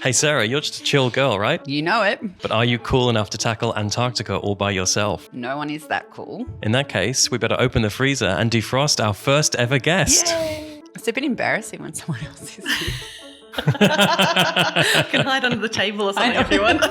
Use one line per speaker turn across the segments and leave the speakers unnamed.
Hey Sarah, you're just a chill girl, right?
You know it.
But are you cool enough to tackle Antarctica all by yourself?
No one is that cool.
In that case, we better open the freezer and defrost our first ever guest.
Yay! It's a bit embarrassing when someone else is here.
I can hide under the table or something if you want.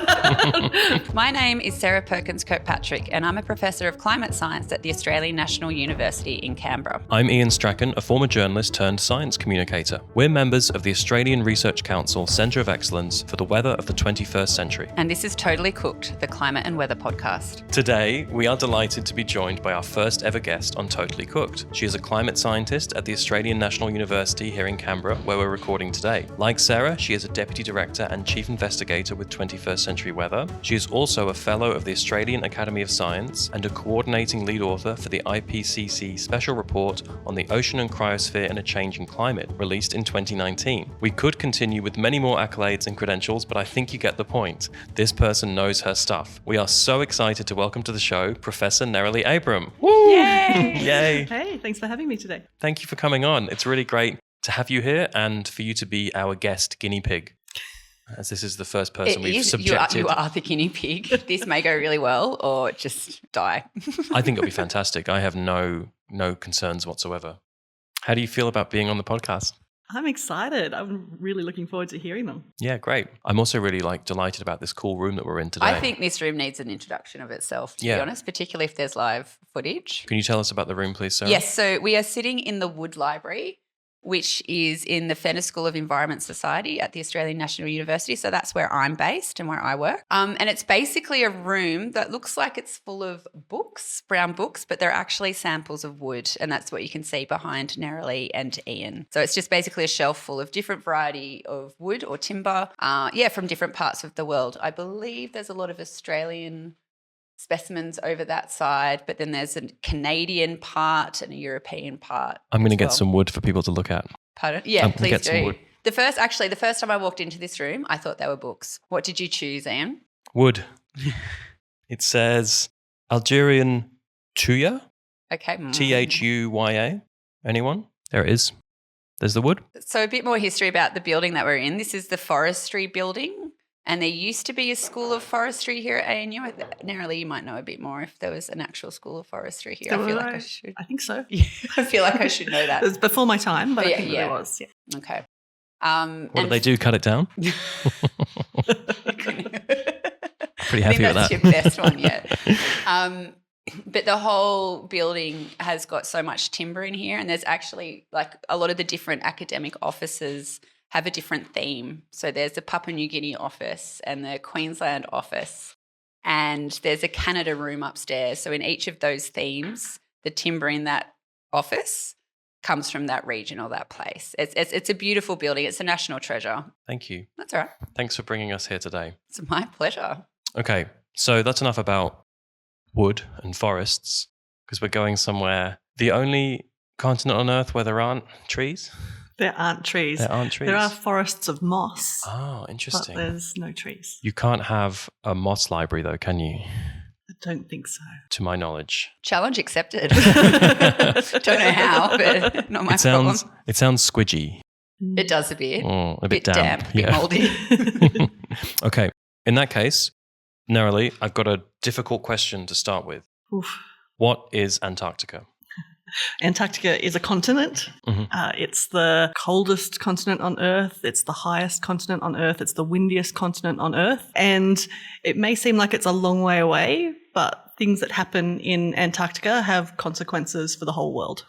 My name is Sarah Perkins-Kirkpatrick and I'm a Professor of Climate Science at the Australian National University in Canberra.
I'm Iain Strachan, a former journalist turned science communicator. We're members of the Australian Research Council Centre of Excellence for the Weather of the 21st Century.
And this is Totally Cooked, the climate and weather podcast.
Today, we are delighted to be joined by our first ever guest on Totally Cooked. She is a climate scientist at the Australian National University here in Canberra, where we're recording today. Like Sarah, she is a Deputy Director and Chief Investigator with 21st Century Weather. She is also a Fellow of the Australian Academy of Science and a coordinating lead author for the IPCC Special Report on the Ocean and Cryosphere in a Changing Climate, released in 2019. We could continue with many more accolades and credentials, but I think you get the point. This person knows her stuff. We are so excited to welcome to the show Professor Nerilie Abram.
Woo! Yay!
Yay!
Hey, thanks for having me today.
Thank you for coming on. It's really great to have you here and for you to be our guest guinea pig, as this is the first person we've subjected.
You are the guinea pig. This may go really well or just die.
I think it'll be fantastic. I have no concerns whatsoever. How do you feel about being on the podcast?
I'm excited. I'm really looking forward to hearing them.
Yeah, great. I'm also really delighted about this cool room that we're in today.
I think this room needs an introduction of itself, to be honest, particularly if there's live footage.
Can you tell us about the room, please, Sarah?
Yes, so we are sitting in the Wood Library, which is in the Fenner School of Environment Society at the Australian National University. So that's where I'm based and where I work. And it's basically a room that looks like it's full of books, brown books, but they're actually samples of wood. And that's what you can see behind Nerilie and Iain. So it's just basically a shelf full of different variety of wood or timber, from different parts of the world. I believe there's a lot of Australian specimens over that side, but then there's a Canadian part and a European part.
I'm going to get some wood for people to look at.
Pardon? Yeah, please
get
do.
some wood.
The first time I walked into this room, I thought they were books. What did you choose, Iain?
Wood. It says Algerian Tuya.
Okay.
Tuya. Anyone? There it is. There's the wood.
So a bit more history about the building that we're in. This is the forestry building. And there used to be a school of forestry here at ANU. Nerilie, you might know a bit more if there was an actual school of forestry here. I feel like I should.
I think so.
Yeah, I feel like I should know that.
It was before my time, but I think there was. Yeah.
Okay.
What did they do? Cut it down? Pretty happy with that.
That's your best one yet. But the whole building has got so much timber in here, and there's actually a lot of the different academic offices have a different theme. So there's the Papua New Guinea office and the Queensland office, and there's a Canada room upstairs. So in each of those themes, the timber in that office comes from that region or that place. It's a beautiful building. It's a national treasure.
Thank you.
That's all right.
Thanks for bringing us here today.
It's my pleasure.
Okay, so that's enough about wood and forests, because we're going somewhere. The only continent on Earth where there aren't trees?
There aren't trees.
There aren't trees.
There are forests of moss.
Oh, interesting.
But there's no trees.
You can't have a moss library though, can you?
I don't think so.
To my knowledge.
Challenge accepted. Don't know how, but not my problem.
It sounds squidgy.
It does a bit.
A bit damp.
A bit mouldy.
Okay. In that case, Nerilie, I've got a difficult question to start with.
Oof.
What is Antarctica?
Antarctica is a continent.
Mm-hmm.
It's the coldest continent on Earth. It's the highest continent on Earth. It's the windiest continent on Earth. And it may seem like it's a long way away, but things that happen in Antarctica have consequences for the whole world.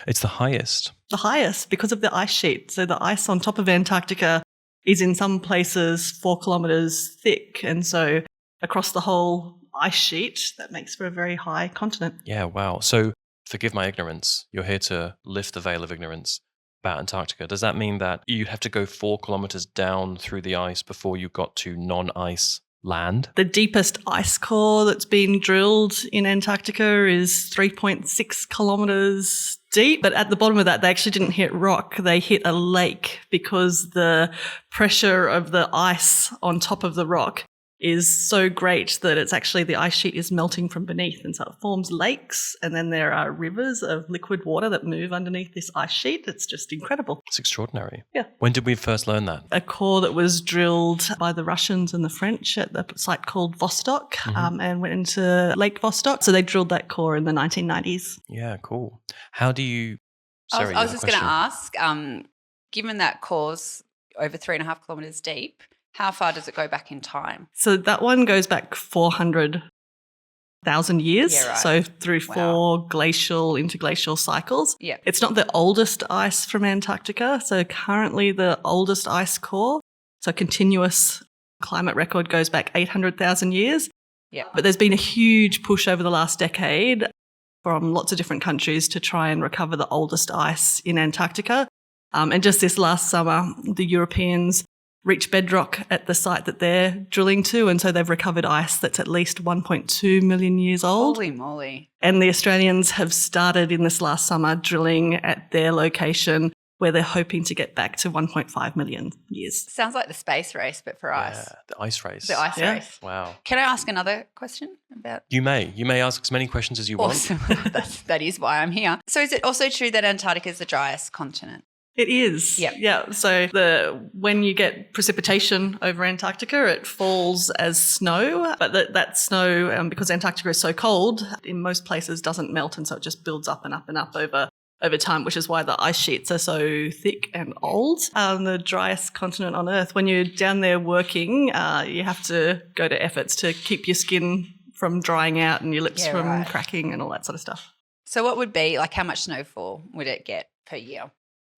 It's the highest.
The highest because of the ice sheet. So the ice on top of Antarctica is in some places 4 kilometres thick. And so across the whole ice sheet, that makes for a very high continent.
Yeah, wow. So forgive my ignorance. You're here to lift the veil of ignorance about Antarctica. Does that mean that you'd have to go 4 kilometers down through the ice before you got to non-ice land?
The deepest ice core that's been drilled in Antarctica is 3.6 kilometers deep. But at the bottom of that, they actually didn't hit rock. They hit a lake because the pressure of the ice on top of the rock is so great that it's actually the ice sheet is melting from beneath, and so it forms lakes, and then there are rivers of liquid water that move underneath this ice sheet. It's just incredible.
It's extraordinary.
Yeah.
When did we first learn that?
A core that was drilled by the Russians and the French at the site called Vostok, and went into Lake Vostok. So they drilled that core in the 1990s.
Yeah, cool. How do you... Sorry,
I was just going to ask, given that core's over 3.5 kilometres deep, how far does it go back in time?
So that one goes back 400,000 years.
Yeah, right.
So through 4 glacial, interglacial cycles.
Yeah.
It's not the oldest ice from Antarctica. So currently the oldest ice core, so continuous climate record, goes back 800,000 years.
Yeah.
But there's been a huge push over the last decade from lots of different countries to try and recover the oldest ice in Antarctica. And just this last summer, the Europeans reached bedrock at the site that they're drilling to, and so they've recovered ice that's at least 1.2 million years old.
Holy moly.
And the Australians have started in this last summer drilling at their location where they're hoping to get back to 1.5 million years.
Sounds like the space race, but for ice.
Yeah, the ice race.
The ice race.
Wow.
Can I ask another question about...
You may ask as many questions as you
Awesome. That is why I'm here. So is it also true that Antarctica is the driest continent?
It is.
Yep.
Yeah. So when you get precipitation over Antarctica, it falls as snow. But that snow, because Antarctica is so cold, in most places doesn't melt, and so it just builds up and up and up over time, which is why the ice sheets are so thick and old. The driest continent on Earth. When you're down there working, you have to go to efforts to keep your skin from drying out and your lips from cracking and all that sort of stuff.
So what would be, like, how much snowfall would it get per year?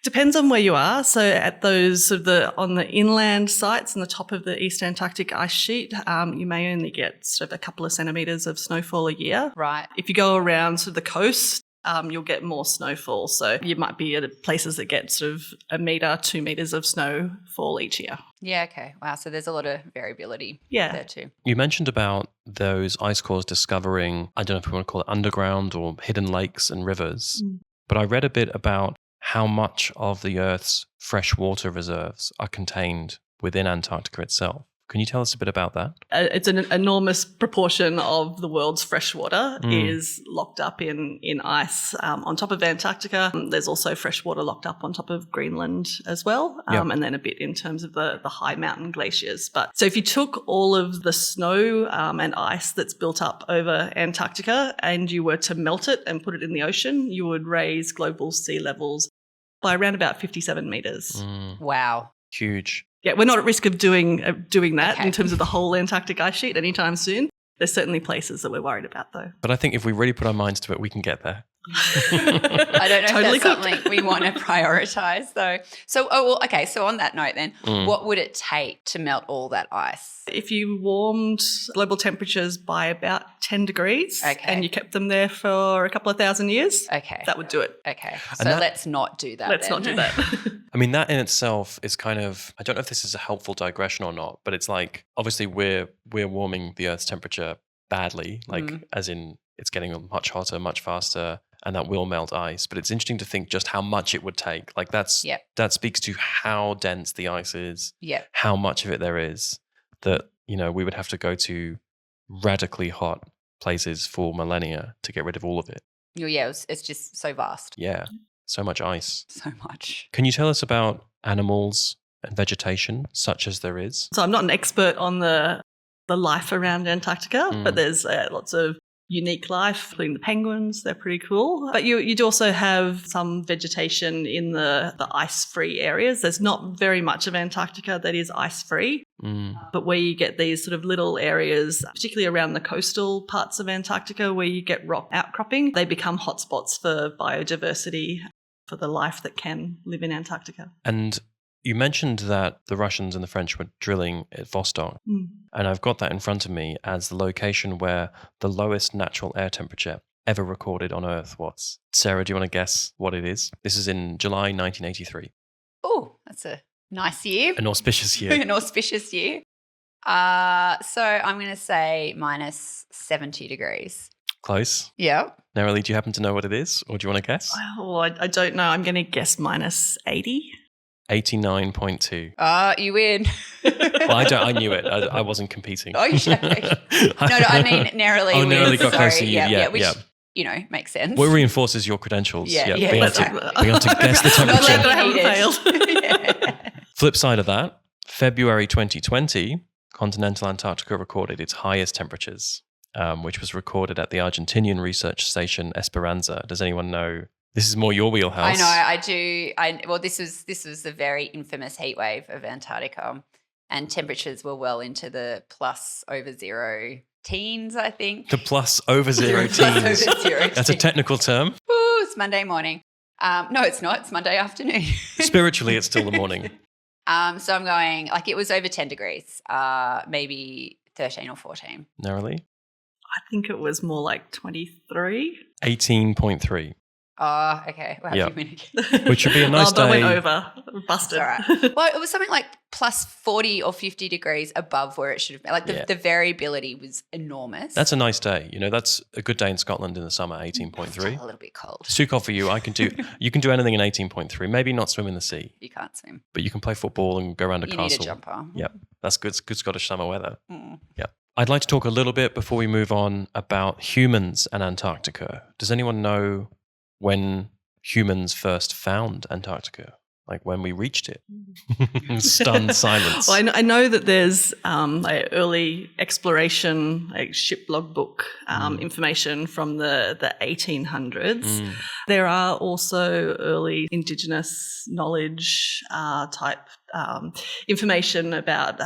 Depends on where you are. So at those on the inland sites on the top of the East Antarctic ice sheet, you may only get sort of a couple of centimetres of snowfall a year.
Right.
If you go around sort of the coast, you'll get more snowfall. So you might be at places that get sort of 1 metre, 2 metres of snowfall each year.
Yeah, okay. Wow, so there's a lot of variability there too.
You mentioned about those ice cores discovering, I don't know if we want to call it underground or hidden lakes and rivers, but I read a bit about how much of the Earth's freshwater reserves are contained within Antarctica itself. Can you tell us a bit about that?
It's an enormous proportion of the world's freshwater is locked up in ice. On top of Antarctica, there's also freshwater locked up on top of Greenland as well, and then a bit in terms of the high mountain glaciers. So if you took all of the snow and ice that's built up over Antarctica and you were to melt it and put it in the ocean, you would raise global sea levels by around about 57 metres.
Wow.
Huge.
Yeah, we're not at risk of doing that in terms of the whole Antarctic ice sheet anytime soon. There's certainly places that we're worried about, though.
But I think if we really put our minds to it, we can get there.
I don't know
Totally
if that's something we want to prioritise, though. So, so on that note then, what would it take to melt all that ice?
If you warmed global temperatures by about 10 degrees and you kept them there for a couple of thousand years, that would do it.
Okay, so let's not do that.
Let's not do that.
I mean, that in itself is kind of, I don't know if this is a helpful digression or not, but it's like, obviously we're warming the Earth's temperature badly, like as in it's getting much hotter, much faster, and that will melt ice. But it's interesting to think just how much it would take. Like that speaks to how dense the ice is, how much of it there is, that, you know, we would have to go to radically hot places for millennia to get rid of all of it.
Yeah, it's just so vast.
Yeah, so much ice.
So much.
Can you tell us about animals and vegetation, such as there is?
So I'm not an expert on the life around Antarctica, but there's lots of unique life, including the penguins. They're pretty cool. But you do also have some vegetation in the ice-free areas. There's not very much of Antarctica that is ice-free, but where you get these sort of little areas, particularly around the coastal parts of Antarctica where you get rock outcropping, they become hotspots for biodiversity, for the life that can live in Antarctica.
And you mentioned that the Russians and the French were drilling at Vostok, and I've got that in front of me as the location where the lowest natural air temperature ever recorded on Earth was. Sarah, do you want to guess what it is? This is in July 1983.
Oh, that's a nice year.
An auspicious year.
An auspicious year. So I'm going to say minus 70 degrees.
Close.
Yeah.
Nerilie, do you happen to know what it is, or do you want to guess?
Well, I don't know. I'm going to guess minus 80.
89.2.
You win.
Well, I knew it. I wasn't competing.
Oh, you should. No, I mean Nerilie.
Oh, Nerilie got close to you.
Yeah, which,
yeah.
Makes sense.
What reinforces your credentials.
Yeah.
Being able to guess the
Not
temperature.
letting
I haven't
you
failed.
Flip side of that, February 2020, continental Antarctica recorded its highest temperatures, which was recorded at the Argentinian research station Esperanza. Does anyone know? This is more your wheelhouse.
I know, I do. Well, this was the very infamous heat wave of Antarctica, and temperatures were well into the plus over zero teens, I think.
The plus over zero
Plus
teens.
over zero
That's a
teens.
technical term.
Ooh, it's Monday morning. No, it's not. It's Monday afternoon.
Spiritually, it's still the morning.
So I'm going, like, it was over 10 degrees, maybe 13 or 14.
Nerilie?
I think it was more like 23.
18.3.
Oh, okay. We'll have
Yeah.
you win again.
Which would be a nice
that
day.
went over. Busted.
All right. Well, it was something like plus 40 or 50 degrees above where it should have been. Like the variability was enormous.
That's a nice day. That's a good day in Scotland in the summer, 18.3.
It's a little bit cold.
It's too cold for you. You can do anything in 18.3. Maybe not swim in the sea,
You can't swim.
but you can play football and go around a
You
castle.
need a jumper.
Yep. That's good Scottish summer weather.
Mm.
Yep. I'd like to talk a little bit before we move on about humans and Antarctica. Does anyone know when humans first found Antarctica? Like when we reached it? Stunned silence.
Well, I know that there's like early exploration, like ship logbook information from the 1800s. There are also early Indigenous knowledge type information about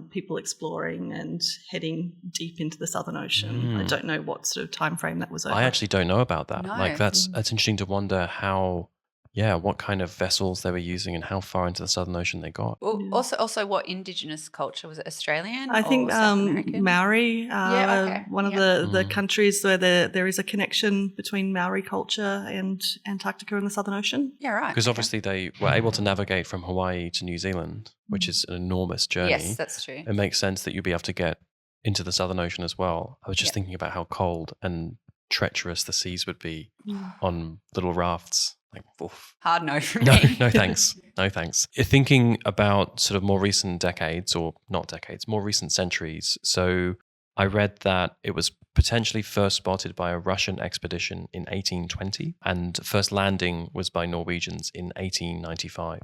people exploring and heading deep into the Southern Ocean. I don't know what sort of time frame that was over.
I actually don't know about that.
No.
Like that's interesting to wonder what kind of vessels they were using and how far into the Southern Ocean they got.
Well, also, what Indigenous culture was it? Australian?
I think
or South American?
Maori,
okay.
one of the countries where there is a connection between Maori culture and Antarctica and the Southern Ocean.
Yeah, right.
Because obviously they were able to navigate from Hawaii to New Zealand, which is an enormous journey.
Yes, that's true.
It makes sense that you'd be able to get into the Southern Ocean as well. I was just thinking about how cold and treacherous the seas would be on little rafts. Like, oof.
Hard no from
No,
me.
no thanks. No thanks. Thinking about sort of more recent decades, or not decades, more recent centuries. So I read that it was potentially first spotted by a Russian expedition in 1820, and first landing was by Norwegians in 1895,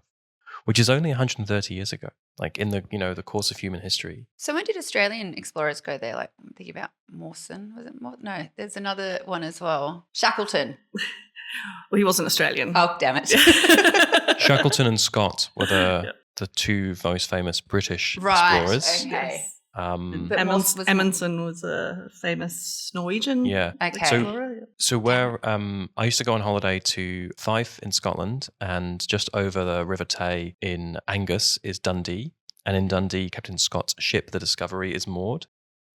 which is only 130 years ago, like in the course of human history.
So when did Australian explorers go there? Like, I'm thinking about Mawson. Was it No, there's another one as well. Shackleton.
Well, he wasn't Australian.
Oh, damn it.
Shackleton and Scott were the two most famous British explorers.
Okay. But
Amundsen was a famous Norwegian explorer.
So where I used to go on holiday to Fife in Scotland, and just over the River Tay in Angus is Dundee. And in Dundee, Captain Scott's ship, the Discovery, is moored.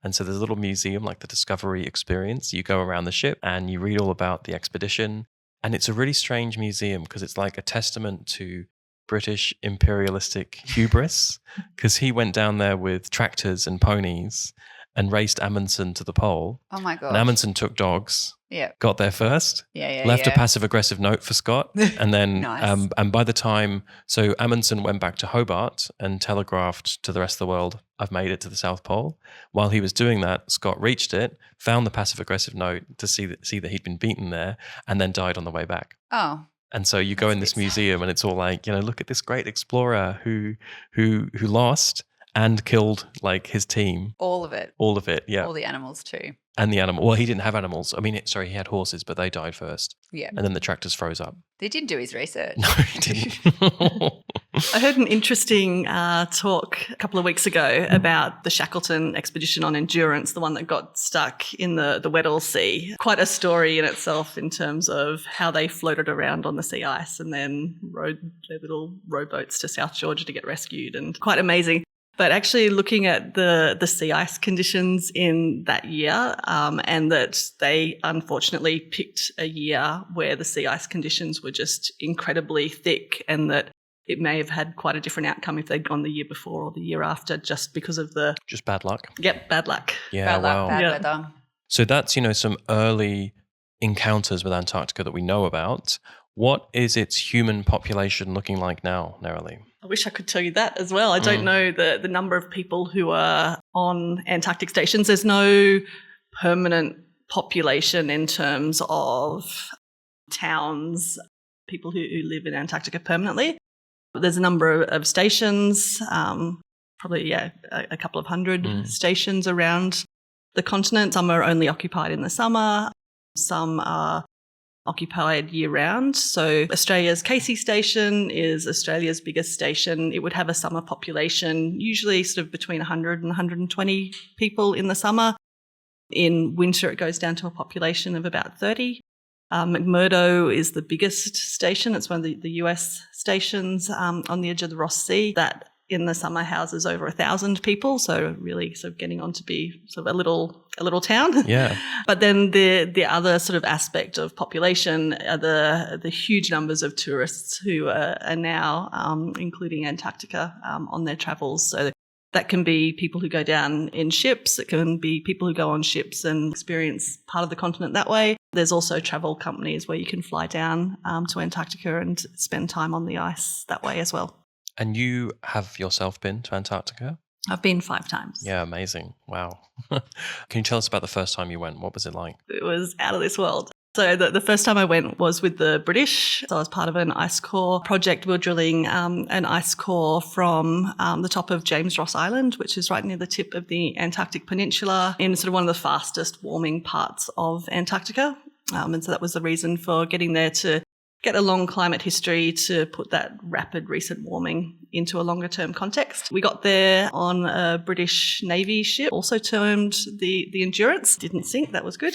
And so there's a little museum, like the Discovery Experience. You go around the ship and you read all about the expedition. And it's a really strange museum because it's like a testament to British imperialistic hubris, because he went down there with tractors and ponies and raced Amundsen to the pole.
Oh my God.
And Amundsen took dogs, got there first, left a passive-aggressive note for Scott, and then,
Nice.
And by the time, so Amundsen went back to Hobart and telegraphed to the rest of the world, I've made it to the South Pole. While he was doing that, Scott reached it, found the passive-aggressive note to see that he'd been beaten there, and then died on the way back.
Oh.
And so you go in this museum and it's all like, look at this great explorer who lost and killed like his team.
All of it.
All of it, yeah.
All the animals too.
And the animal. Well, he didn't have animals. I mean, he had horses, but they died first.
Yeah.
And then the tractors froze up.
They didn't do his research.
No, he didn't.
I heard an interesting talk a couple of weeks ago about the Shackleton expedition on Endurance, the one that got stuck in the Weddell Sea. Quite a story in itself in terms of how they floated around on the sea ice and then rode their little rowboats to South Georgia to get rescued, and quite amazing. But actually looking at the sea ice conditions in that year, and that they unfortunately picked a year where the sea ice conditions were just incredibly thick, and that it may have had quite a different outcome if they'd gone the year before or the year after, just because of the...
Just bad luck.
Yep, bad luck.
Yeah, wow.
Bad weather.
So that's, some early encounters with Antarctica that we know about. What is its human population looking like now, Nerilie?
I wish I could tell you that as well. I don't know the number of people who are on Antarctic stations. There's no permanent population in terms of towns, people who live in Antarctica permanently. There's a number of stations, probably, a couple of hundred stations around the continent. Some are only occupied in the summer. Some are occupied year-round. So Australia's Casey station is Australia's biggest station. It would have a summer population, usually sort of between 100 and 120 people in the summer. In winter, it goes down to a population of about 30. McMurdo is the biggest station. It's one of the US stations on the edge of the Ross Sea that in the summer houses over 1,000 people. So really sort of getting on to be sort of a little town.
Yeah.
But then the other sort of aspect of population are the huge numbers of tourists who are now, including Antarctica, on their travels. So that can be people who go down in ships. It can be people who go on ships and experience part of the continent that way. There's also travel companies where you can fly down to Antarctica and spend time on the ice that way as well.
And you have yourself been to Antarctica?
I've been 5 times.
Yeah, amazing. Wow. Can you tell us about the first time you went? What was it like?
It was out of this world. So the first time I went was with the British. So I was part of an ice core project. We were drilling an ice core from the top of James Ross Island, which is right near the tip of the Antarctic Peninsula, in sort of one of the fastest warming parts of Antarctica. And so that was the reason for getting there, to get a long climate history, to put that rapid recent warming into a longer term context. We got there on a British Navy ship, also termed the Endurance. Didn't sink, that was good.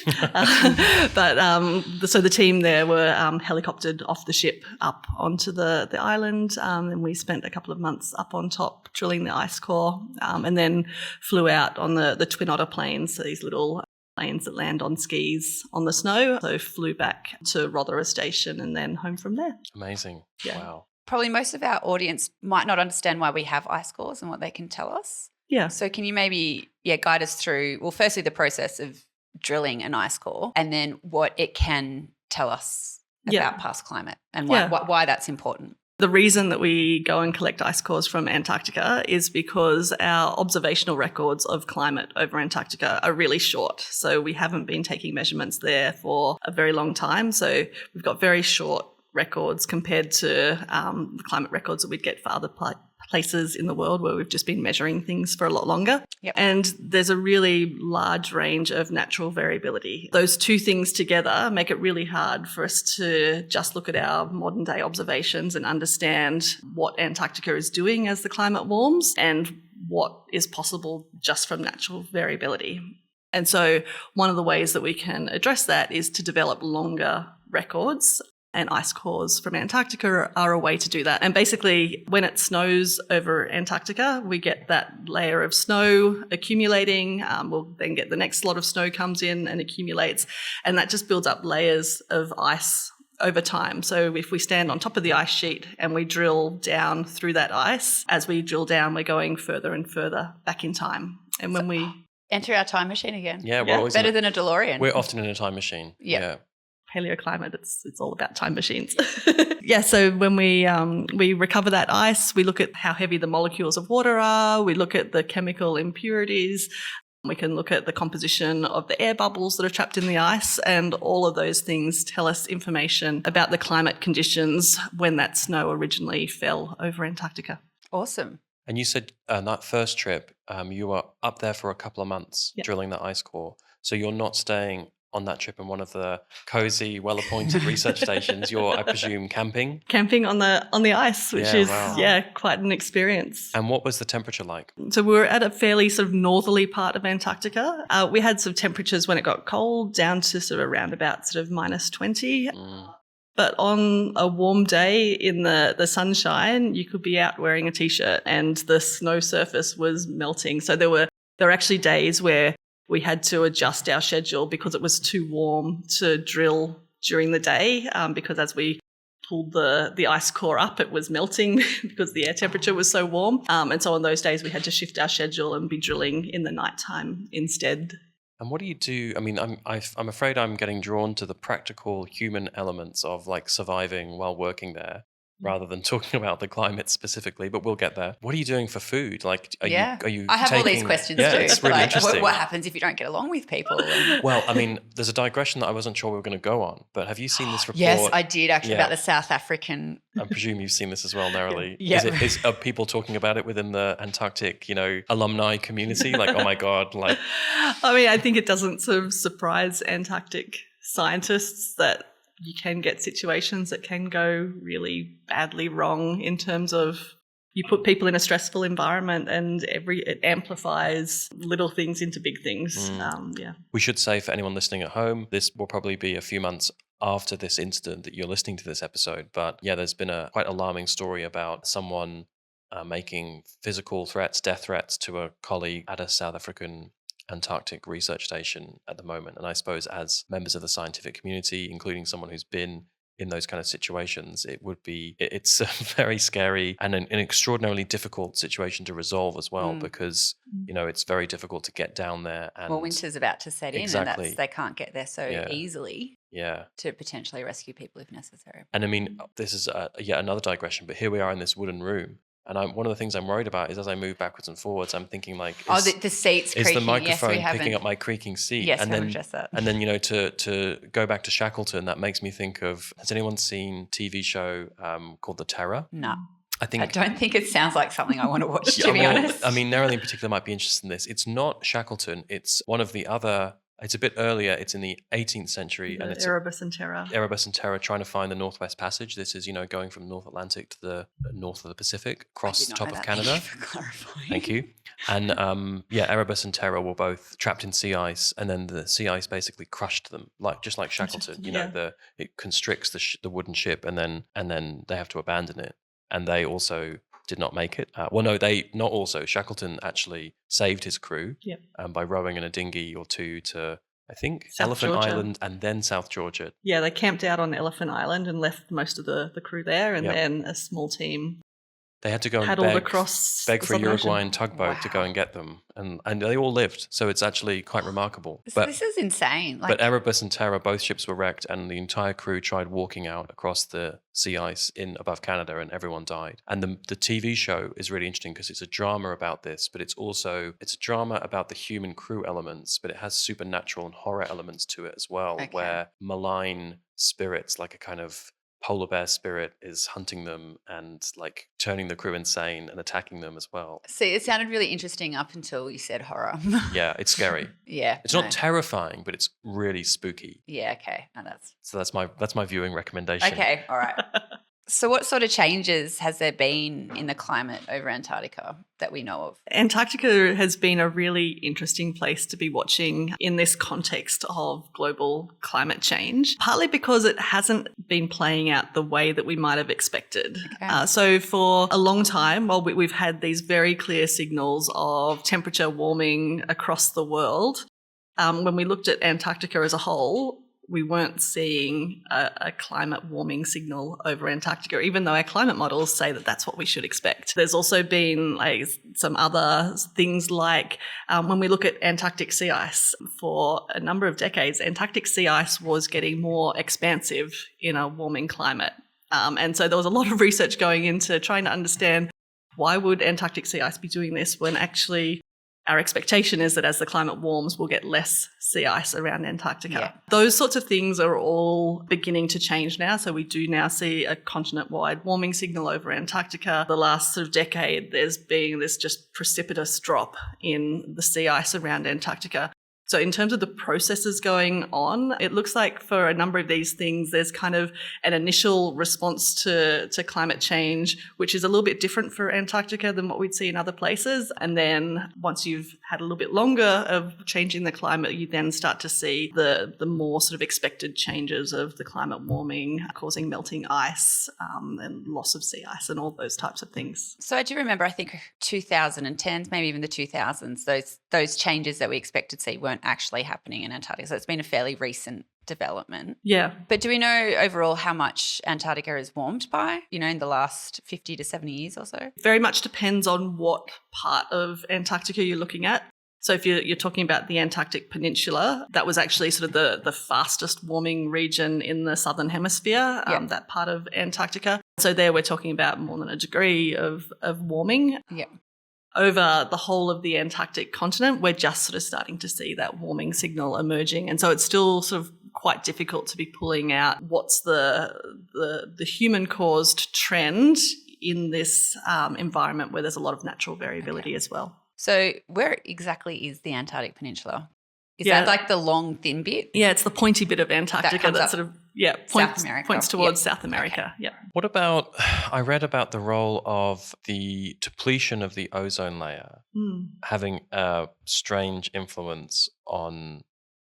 So the team there were helicoptered off the ship up onto the island, and we spent a couple of months up on top drilling the ice core, and then flew out on the Twin Otter planes, so these little planes that land on skis on the snow. So flew back to Rothera Station and then home from there.
Amazing.
Yeah.
Wow.
Probably most of our audience might not understand why we have ice cores and what they can tell us.
Yeah.
So can you maybe guide us through, well, firstly, the process of drilling an ice core, and then what it can tell us about past climate and why that's important?
The reason that we go and collect ice cores from Antarctica is because our observational records of climate over Antarctica are really short. So we haven't been taking measurements there for a very long time. So we've got very short records compared to the climate records that we'd get for other places in the world where we've just been measuring things for a lot longer.
Yep.
And there's a really large range of natural variability. Those two things together make it really hard for us to just look at our modern day observations and understand what Antarctica is doing as the climate warms and what is possible just from natural variability. And so one of the ways that we can address that is to develop longer records, and ice cores from Antarctica are a way to do that. And basically, when it snows over Antarctica, we get that layer of snow accumulating. We'll then get the next lot of snow comes in and accumulates, and that just builds up layers of ice over time. So if we stand on top of the ice sheet and we drill down through that ice, as we drill down, we're going further and further back in time. And when we
enter our time machine again.
Yeah, we're always
better than a DeLorean.
We're often in a time machine.
Yeah.
paleoclimate, it's all about time machines. So when we recover that ice, we look at how heavy the molecules of water are, we look at the chemical impurities, we can look at the composition of the air bubbles that are trapped in the ice, and all of those things tell us information about the climate conditions when that snow originally fell over Antarctica.
Awesome.
And you said that first trip, you were up there for a couple of months drilling that ice core. So you're not staying on that trip in one of the cozy, well-appointed research stations. You're, I presume, camping?
Camping on the ice, which is quite an experience.
And what was the temperature like?
So we were at a fairly sort of northerly part of Antarctica. We had some temperatures when it got cold down to sort of around about sort of minus 20. But on a warm day in the sunshine, you could be out wearing a T-shirt and the snow surface was melting. So there were actually days where we had to adjust our schedule because it was too warm to drill during the day, because as we pulled the ice core up, it was melting because the air temperature was so warm. And so on those days, we had to shift our schedule and be drilling in the nighttime instead.
And what do you do? I mean, I'm afraid I'm getting drawn to the practical human elements of like surviving while working there, rather than talking about the climate specifically. But we'll get there. What are you doing for food? Like, are you?
I have all these
taking-
questions
Yeah,
too.
it's really
Like,
interesting.
what happens if you don't get along with people? And-
Well, I mean, there's a digression that I wasn't sure we were going to go on, but have you seen this report?
Yes, I did actually,
Yeah.
about the South African.
I presume you've seen this as well, Nerilie.
Yeah.
Are people talking about it within the Antarctic, alumni community? Like, oh my God, like.
I mean, I think it doesn't sort of surprise Antarctic scientists that you can get situations that can go really badly wrong in terms of you put people in a stressful environment and it amplifies little things into big things. Yeah.
We should say for anyone listening at home, this will probably be a few months after this incident that you're listening to this episode. But yeah, there's been a quite alarming story about someone making physical threats, death threats to a colleague at a South African Antarctic research station at the moment. And I suppose as members of the scientific community, including someone who's been in those kind of situations, it's a very scary and an extraordinarily difficult situation to resolve as well, because it's very difficult to get down there. And
Well, winter's about to set in,
Exactly.
and they can't get there so
Yeah.
easily
yeah.
to potentially rescue people if necessary.
And I mean, this is yet another digression, but here we are in this wooden room. And one of the things I'm worried about is as I move backwards and forwards, I'm thinking like,
The seats
is
creaking.
the microphone
Yes, we haven't.
picking up my creaking seat?
Yes,
and
we haven't
then,
addressed that.
and then to go back to Shackleton, that makes me think of, has anyone seen TV show called The Terror?
No.
I
don't think it sounds like something I want to watch,
Yeah,
to be
well,
honest.
I mean, Nerilie in particular might be interested in this. It's not Shackleton. It's one of the other. It's a bit earlier. It's in the 18th century, and it's
Erebus and Terror.
Erebus and Terror trying to find the Northwest Passage. This is, going from North Atlantic to the north of the Pacific, across the top of Canada.
Thank you for clarifying.
Thank you. And Erebus and Terror were both trapped in sea ice, and then the sea ice basically crushed them, just like Shackleton. It constricts the wooden ship, and then they have to abandon it. And they also did not make it. Shackleton actually saved his crew by rowing in a dinghy or two to, I think,
South
Elephant
Georgia.
Island and then South Georgia.
Yeah, they camped out on Elephant Island and left most of the crew there, and then a small team
They had to go and
paddled
beg
across
for a
the Southern Ocean.
Uruguayan tugboat to go and get them. And they all lived. So it's actually quite remarkable.
So this is insane.
But Erebus and Terror, both ships were wrecked, and the entire crew tried walking out across the sea ice above Canada, and everyone died. And the TV show is really interesting because it's a drama about this, but it's a drama about the human crew elements, but it has supernatural and horror elements to it as well, where malign spirits, like a kind of polar bear spirit, is hunting them and like turning the crew insane and attacking them as well.
See, it sounded really interesting up until you said horror.
Yeah, it's scary.
Yeah.
It's not terrifying, but it's really spooky.
Yeah, okay. No,
So that's my viewing recommendation.
Okay, all right. So what sort of changes has there been in the climate over Antarctica that we know of?
Antarctica has been a really interesting place to be watching in this context of global climate change, partly because it hasn't been playing out the way that we might have expected.
Okay.
So for a long time, we've had these very clear signals of temperature warming across the world. When we looked at Antarctica as a whole, we weren't seeing a climate warming signal over Antarctica, even though our climate models say that that's what we should expect. There's also been some other things like when we look at Antarctic sea ice, for a number of decades, Antarctic sea ice was getting more expansive in a warming climate. And so there was a lot of research going into trying to understand why would Antarctic sea ice be doing this when actually our expectation is that as the climate warms, we'll get less sea ice around Antarctica.
Yeah.
Those sorts of things are all beginning to change now. So we do now see a continent-wide warming signal over Antarctica. The last sort of decade, there's been this just precipitous drop in the sea ice around Antarctica. So in terms of the processes going on, it looks like for a number of these things, there's kind of an initial response to climate change, which is a little bit different for Antarctica than what we'd see in other places. And then once you've had a little bit longer of changing the climate, you then start to see the more sort of expected changes of the climate warming, causing melting ice and loss of sea ice and all those types of things.
So I do remember, I think 2010s, maybe even the 2000s, those changes that we expected to see weren't actually happening in Antarctica. So it's been a fairly recent development.
Yeah.
But do we know overall how much Antarctica is warmed by, in the last 50 to 70 years or so?
Very much depends on what part of Antarctica you're looking at. So if you're talking about the Antarctic Peninsula, that was actually sort of the fastest warming region in the southern hemisphere, that part of Antarctica. So there we're talking about more than a degree of warming.
Yeah.
Over the whole of the Antarctic continent, we're just sort of starting to see that warming signal emerging. And so it's still sort of quite difficult to be pulling out what's the human-caused trend in this environment where there's a lot of natural variability as well.
So where exactly is the Antarctic Peninsula? Is that like the long, thin bit?
Yeah, it's the pointy bit of Antarctica that sort of points towards South America.
Okay.
Yeah.
What about, I read about the role of the depletion of the ozone layer having a strange influence on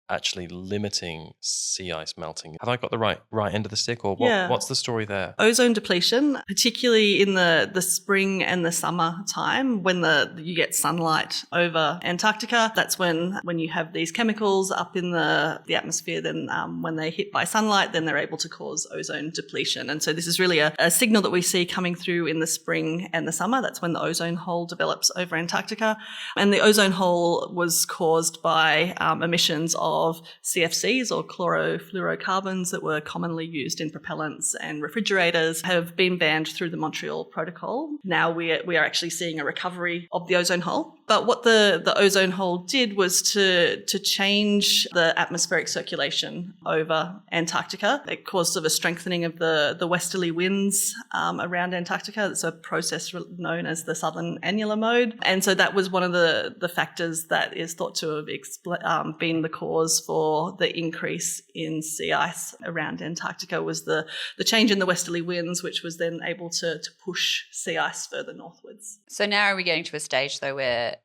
actually limiting sea ice melting. Have I got the right end of the stick, or what's the story there?
Ozone depletion, particularly in the spring and the summer time when you get sunlight over Antarctica. That's when you have these chemicals up in the atmosphere, then when they're hit by sunlight, then they're able to cause ozone depletion. And so this is really a signal that we see coming through in the spring and the summer. That's when the ozone hole develops over Antarctica. And the ozone hole was caused by emissions of CFCs, or chlorofluorocarbons, that were commonly used in propellants and refrigerators, have been banned through the Montreal Protocol. Now we are actually seeing a recovery of the ozone hole. But what the ozone hole did was to change the atmospheric circulation over Antarctica. It caused sort of a strengthening of the westerly winds around Antarctica. It's a process known as the southern annular mode. And so that was one of the factors that is thought to have been the cause for the increase in sea ice around Antarctica, was the change in the westerly winds, which was then able to push sea ice further northwards.
So now are we getting to a stage though where,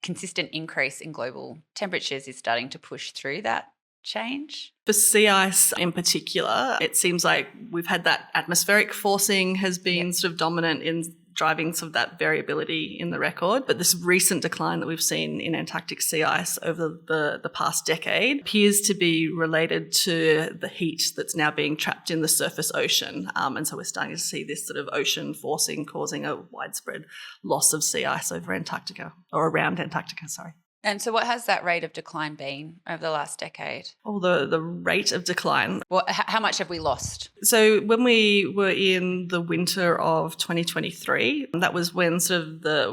consistent increase in global temperatures is starting to push through that change?
For sea ice in particular, it seems like we've had that atmospheric forcing has been sort of dominant in driving some of that variability in the record. But this recent decline that we've seen in Antarctic sea ice over the past decade appears to be related to the heat that's now being trapped in the surface ocean. And so we're starting to see this sort of ocean forcing causing a widespread loss of sea ice over Antarctica, or around Antarctica, sorry.
And so what has that rate of decline been over the last decade?
Oh, the rate of decline.
Well, how much have we lost?
So when we were in the winter of 2023, that was when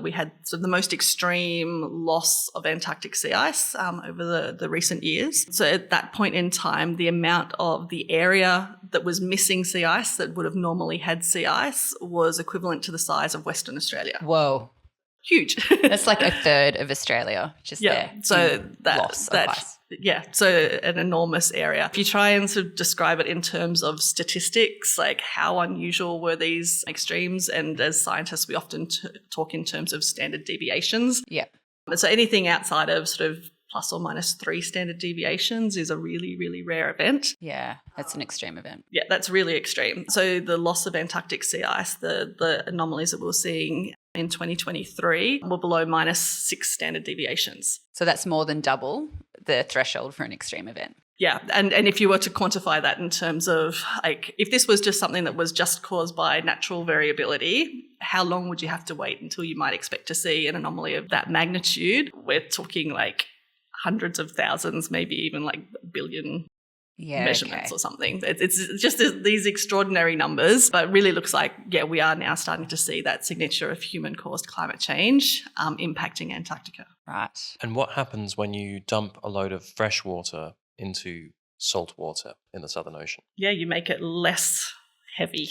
we had the most extreme loss of Antarctic sea ice over the recent years. So at that point in time, the amount of the area that was missing sea ice that would have normally had sea ice was equivalent to the size of Western Australia.
Whoa.
Huge.
That's like a third of Australia just there.
So
loss of ice.
So an enormous area. If you try and sort of describe it in terms of statistics, like how unusual were these extremes? And as scientists, we often talk in terms of standard deviations.
Yeah.
So anything outside of sort of plus or minus 3 standard deviations is a really, really rare event.
Yeah, that's an extreme event.
Yeah, that's really extreme. So the loss of Antarctic sea ice, the anomalies that we were seeing in 2023 were below minus 6 standard deviations.
So that's more than double the threshold for an extreme event.
Yeah, and if you were to quantify that in terms of, like, if this was just something that was just caused by natural variability, how long would you have to wait until you might expect to see an anomaly of that magnitude? We're talking like hundreds of thousands, maybe even like a billion measurements or something. It's just these extraordinary numbers, but it really looks like, we are now starting to see that signature of human-caused climate change impacting Antarctica.
Right.
And what happens when you dump a load of fresh water into salt water in the Southern Ocean? Yeah,
you make it less heavy.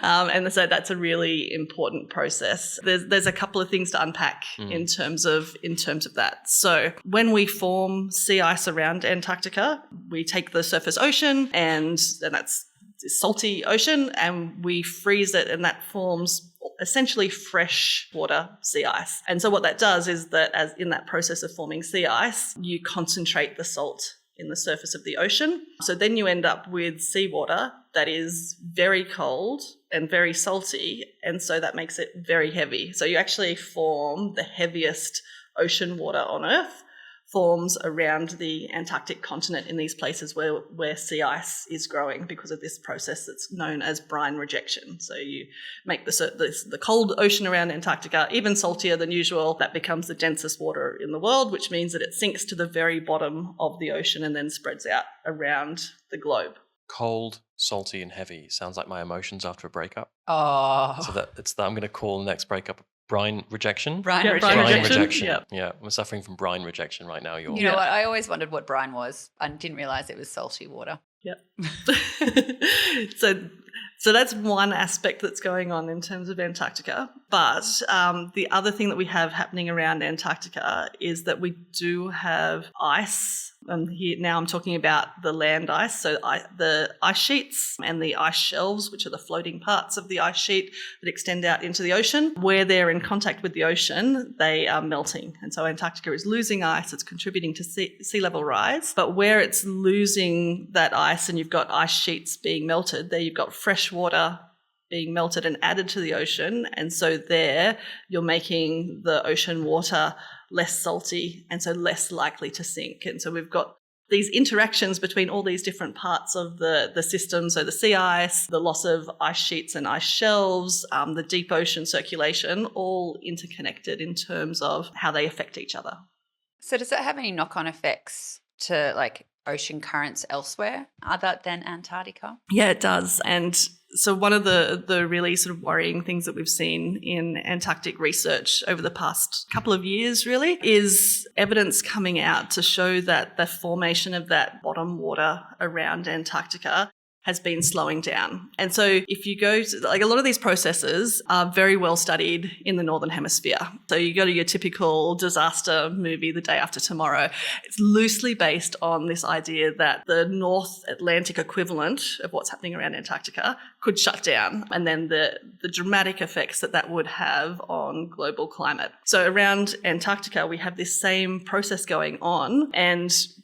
And so that's a really important process. There's a couple of things to unpack in terms of that. So when we form sea ice around Antarctica, we take the surface ocean and that's salty ocean, and we freeze it, and that forms essentially freshwater sea ice. And so what that does is that, as in that process of forming sea ice, you concentrate the salt in the surface of the ocean. So then you end up with seawater that is very cold and very salty, and so that makes it very heavy. So you actually form the heaviest ocean water on Earth forms around the Antarctic continent in these places where sea ice is growing because of this process that's known as brine rejection. So you make the cold ocean around Antarctica even saltier than usual. That becomes the densest water in the world, which means that it sinks to the very bottom of the ocean and then spreads out around the globe.
Cold, salty, and heavy sounds like my emotions after a breakup.
Oh.
So I'm going to call the next breakup brine rejection.
Brine
Yeah,
rejection.
brine
Brine
rejection.
rejection.
Yeah.
I'm suffering from brine rejection right now.
You know what? I always wondered what brine was. I didn't realise it was salty water.
Yep. So that's one aspect that's going on in terms of Antarctica. But the other thing that we have happening around Antarctica is that we do have ice. And here now I'm talking about the land ice, so the ice sheets and the ice shelves, which are the floating parts of the ice sheet that extend out into the ocean. Where they're in contact with the ocean, they are melting. And so Antarctica is losing ice. It's contributing to sea level rise. But where it's losing that ice and you've got ice sheets being melted, there you've got fresh water being melted and added to the ocean. And so there you're making the ocean water less salty and so less likely to sink. And so we've got these interactions between all these different parts of the system. So the sea ice, the loss of ice sheets and ice shelves, the deep ocean circulation, all interconnected in terms of how they affect each other.
So does it have any knock-on effects to like ocean currents elsewhere other than Antarctica?
Yeah, it does. And so one of the really sort of worrying things that we've seen in Antarctic research over the past couple of years really is evidence coming out to show that the formation of that bottom water around Antarctica has been slowing down. And so if you go to, like, a lot of these processes are very well studied in the Northern Hemisphere. So you go to your typical disaster movie, The Day After Tomorrow. It's loosely based on this idea that the North Atlantic equivalent of what's happening around Antarctica could shut down, and then the dramatic effects that would have on global climate. So around Antarctica, we have this same process going on,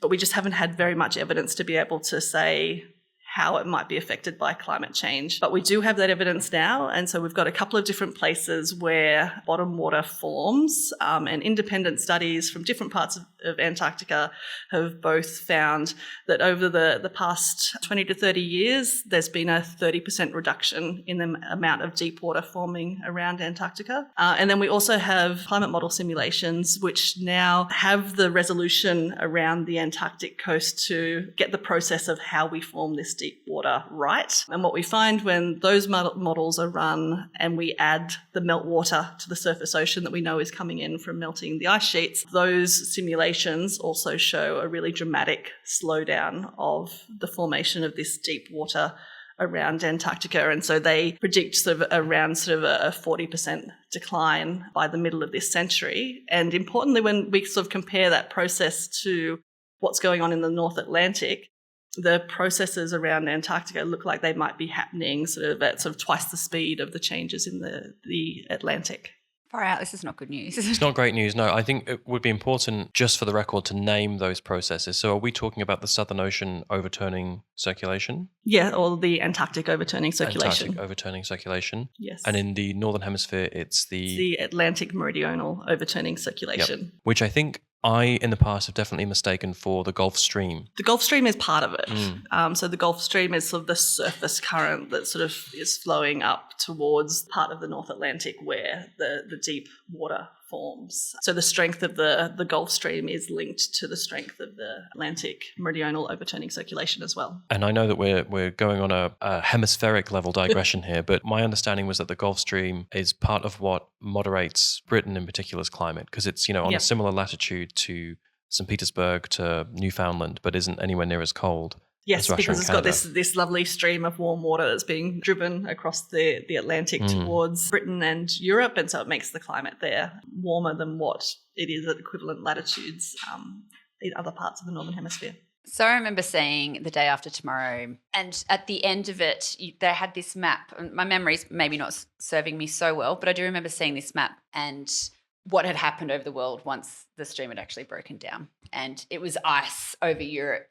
but we just haven't had very much evidence to be able to say how it might be affected by climate change. But we do have that evidence now, and so we've got a couple of different places where bottom water forms, and independent studies from different parts of Antarctica have both found that over the past 20 to 30 years, there's been a 30% reduction in the amount of deep water forming around Antarctica. And then we also have climate model simulations, which now have the resolution around the Antarctic coast to get the process of how we form this deep water right. And what we find when those models are run and we add the meltwater to the surface ocean that we know is coming in from melting the ice sheets, those simulations also show a really dramatic slowdown of the formation of this deep water around Antarctica. And so they predict sort of around sort of a 40% decline by the middle of this century. And importantly, when we sort of compare that process to what's going on in the North Atlantic, the processes around Antarctica look like they might be happening at twice the speed of the changes in the Atlantic.
Far out, this is not good news.
It's not great news, no. I think it would be important, just for the record, to name those processes. So are we talking about the Southern Ocean overturning circulation?
Yeah, or the Antarctic overturning circulation.
Antarctic overturning circulation.
Yes.
And in the Northern Hemisphere, it's the
Atlantic meridional overturning circulation.
Yep. Which I think in the past, have definitely mistaken for the Gulf Stream.
The Gulf Stream is part of it. So the Gulf Stream is sort of the surface current that sort of is flowing up towards part of the North Atlantic where the deep water forms. So the strength of the Gulf Stream is linked to the strength of the Atlantic meridional overturning circulation as well.
And I know that we're going on a hemispheric level digression here, but my understanding was that the Gulf Stream is part of what moderates Britain in particular's climate, because it's, on a similar latitude to St. Petersburg, to Newfoundland, but isn't anywhere near as cold.
Yes, because it's got this lovely stream of warm water that's being driven across the Atlantic towards Britain and Europe, and so it makes the climate there warmer than what it is at equivalent latitudes in other parts of the Northern Hemisphere.
So I remember seeing The Day After Tomorrow, and at the end of it, they had this map. My memory's maybe not serving me so well, but I do remember seeing this map and what had happened over the world once the stream had actually broken down. And it was ice over Europe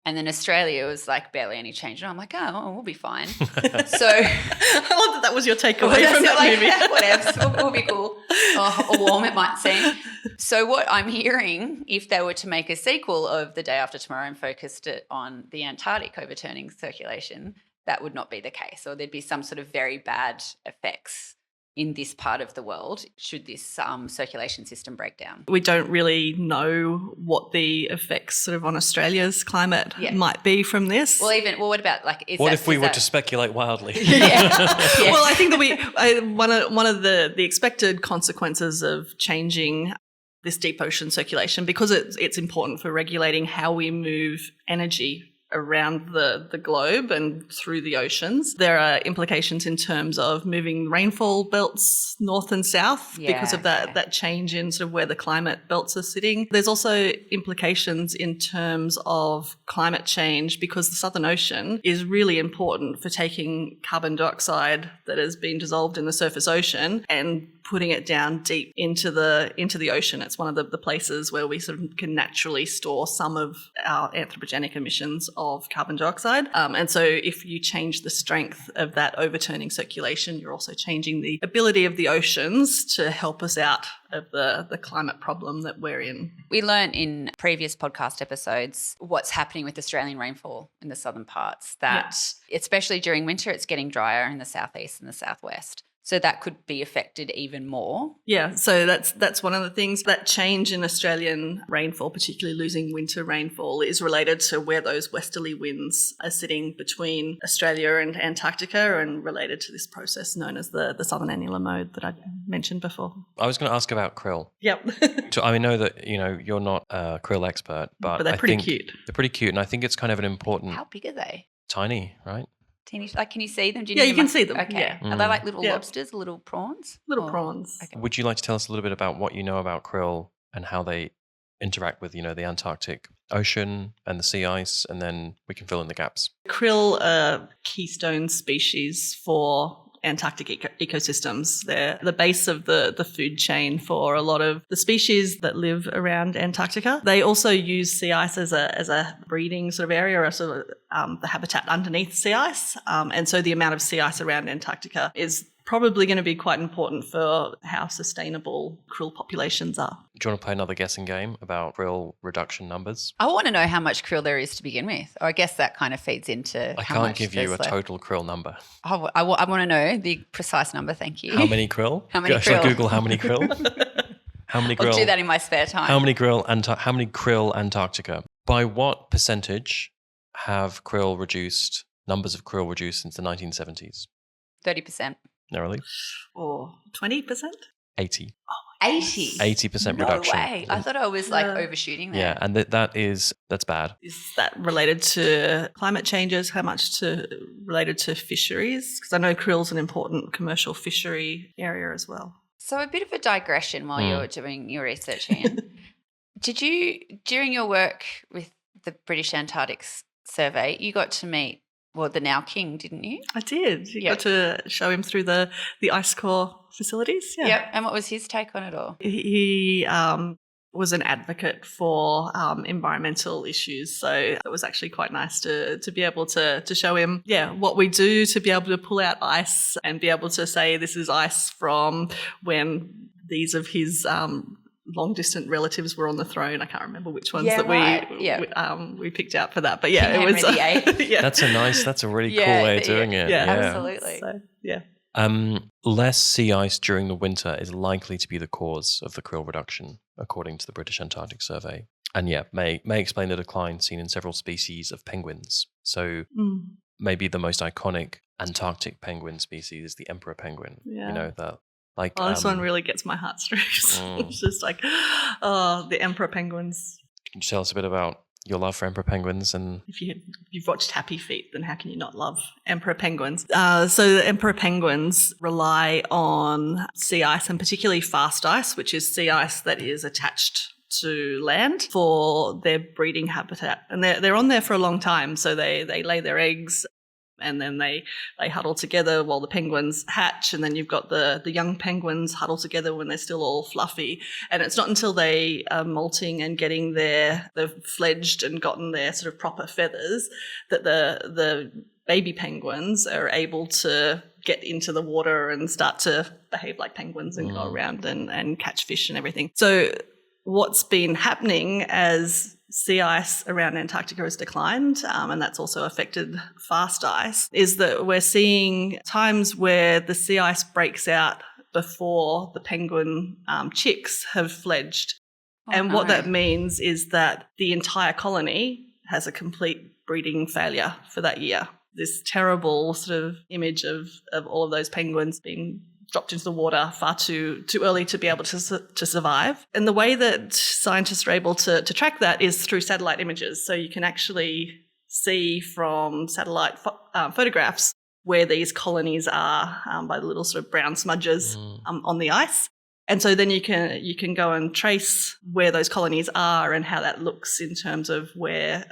And then Australia was like barely any change. And I'm like, oh, we'll be fine. So
I love that was your takeaway from that movie.
Whatever, we'll be cool. Or warm, it might seem. So what I'm hearing, if they were to make a sequel of The Day After Tomorrow and focused it on the Antarctic overturning circulation, that would not be the case. Or there'd be some sort of very bad effects in this part of the world should this circulation system break down.
We don't really know what the effects sort of on Australia's climate might be from this.
Well, what about like?
What if we were to speculate wildly?
Well, I think that one of the expected consequences of changing this deep ocean circulation, because it's important for regulating how we move energy around the globe and through the oceans. There are implications in terms of moving rainfall belts north and south because of that change in sort of where the climate belts are sitting. There's also implications in terms of climate change because the Southern Ocean is really important for taking carbon dioxide that has been dissolved in the surface ocean and putting it down deep into the ocean. It's one of the places where we sort of can naturally store some of our anthropogenic emissions of carbon dioxide. And so if you change the strength of that overturning circulation, you're also changing the ability of the oceans to help us out of the climate problem that we're in.
We learned in previous podcast episodes what's happening with Australian rainfall in the southern parts, that especially during winter, it's getting drier in the southeast and the southwest. So that could be affected even more.
Yeah, so that's one of the things. That change in Australian rainfall, particularly losing winter rainfall, is related to where those westerly winds are sitting between Australia and Antarctica and related to this process known as the southern annular mode that I mentioned before.
I was going to ask about krill.
Yep.
So I know that, you're not a krill expert, but
they're pretty cute.
They're pretty cute, and I think it's kind of an important...
How big are they?
Tiny, right?
Teeny, like, can you see them?
You can see them.
Okay.
Yeah.
Are they like little lobsters, little prawns?
Prawns.
Okay.
Would you like to tell us a little bit about what you know about krill and how they interact with, the Antarctic Ocean and the sea ice, and then we can fill in the gaps?
Krill are keystone species for Antarctic ecosystems. They're the base of the food chain for a lot of the species that live around Antarctica. They also use sea ice as a breeding sort of area, or sort of the habitat underneath sea ice. And so the amount of sea ice around Antarctica is probably going to be quite important for how sustainable krill populations are.
Do you want to play another guessing game about krill reduction numbers?
I want to know how much krill there is to begin with. Or I guess that kind of feeds into
I
how
can't
much
give you a
left.
total krill number.
I want to know the precise number, thank you.
How many krill?
How many
Should I
krill?
Google how many krill? How many krill?
I'll do that in my spare time.
How many krill Antarctica? By what percentage have numbers of krill reduced since the 1970s?
30%.
Nerilie?
Or 20%?
80.
80?
80%
No
reduction.
way. I thought I was overshooting there.
Yeah, and that's bad.
Is that related to climate changes? How much related to fisheries? Because I know krill's an important commercial fishery area as well.
So a bit of a digression while you're doing your research, Iain. Did you, during your work with the British Antarctic Survey, you got to meet the now king, didn't you?
I did. You got to show him through the ice core facilities. Yeah.
Yep. And what was his take on it all?
He was an advocate for environmental issues. So it was actually quite nice to be able to show him, what we do to be able to pull out ice and be able to say this is ice from when these of his long-distant relatives were on the throne. I can't remember which ones we picked out for that. But yeah,
King
it was...
Henry VIII.
That's a really cool way of doing it.
Yeah.
Absolutely.
So, yeah.
Less sea ice during the winter is likely to be the cause of the krill reduction, according to the British Antarctic Survey. And may explain the decline seen in several species of penguins. So maybe the most iconic Antarctic penguin species is the emperor penguin.
Yeah.
This
one really gets my heartstrings. It's just like, the emperor penguins.
Can you tell us a bit about your love for emperor penguins? And
if you've watched Happy Feet, then how can you not love emperor penguins? So the emperor penguins rely on sea ice, and particularly fast ice, which is sea ice that is attached to land for their breeding habitat. And they're on there for a long time, so they lay their eggs and then they huddle together while the penguins hatch, and then you've got the young penguins huddle together when they're still all fluffy. And it's not until they are molting and they've fledged and gotten their sort of proper feathers that the baby penguins are able to get into the water and start to behave like penguins and go around and catch fish and everything. So what's been happening as sea ice around Antarctica has declined, and that's also affected fast ice, is that we're seeing times where the sea ice breaks out before the penguin chicks have fledged. What that means is that the entire colony has a complete breeding failure for that year. This terrible sort of image of all of those penguins being dropped into the water far too early to be able to survive. And the way that scientists are able to track that is through satellite images. So you can actually see from satellite photographs where these colonies are by the little sort of brown smudges on the ice. And so then you can go and trace where those colonies are and how that looks in terms of where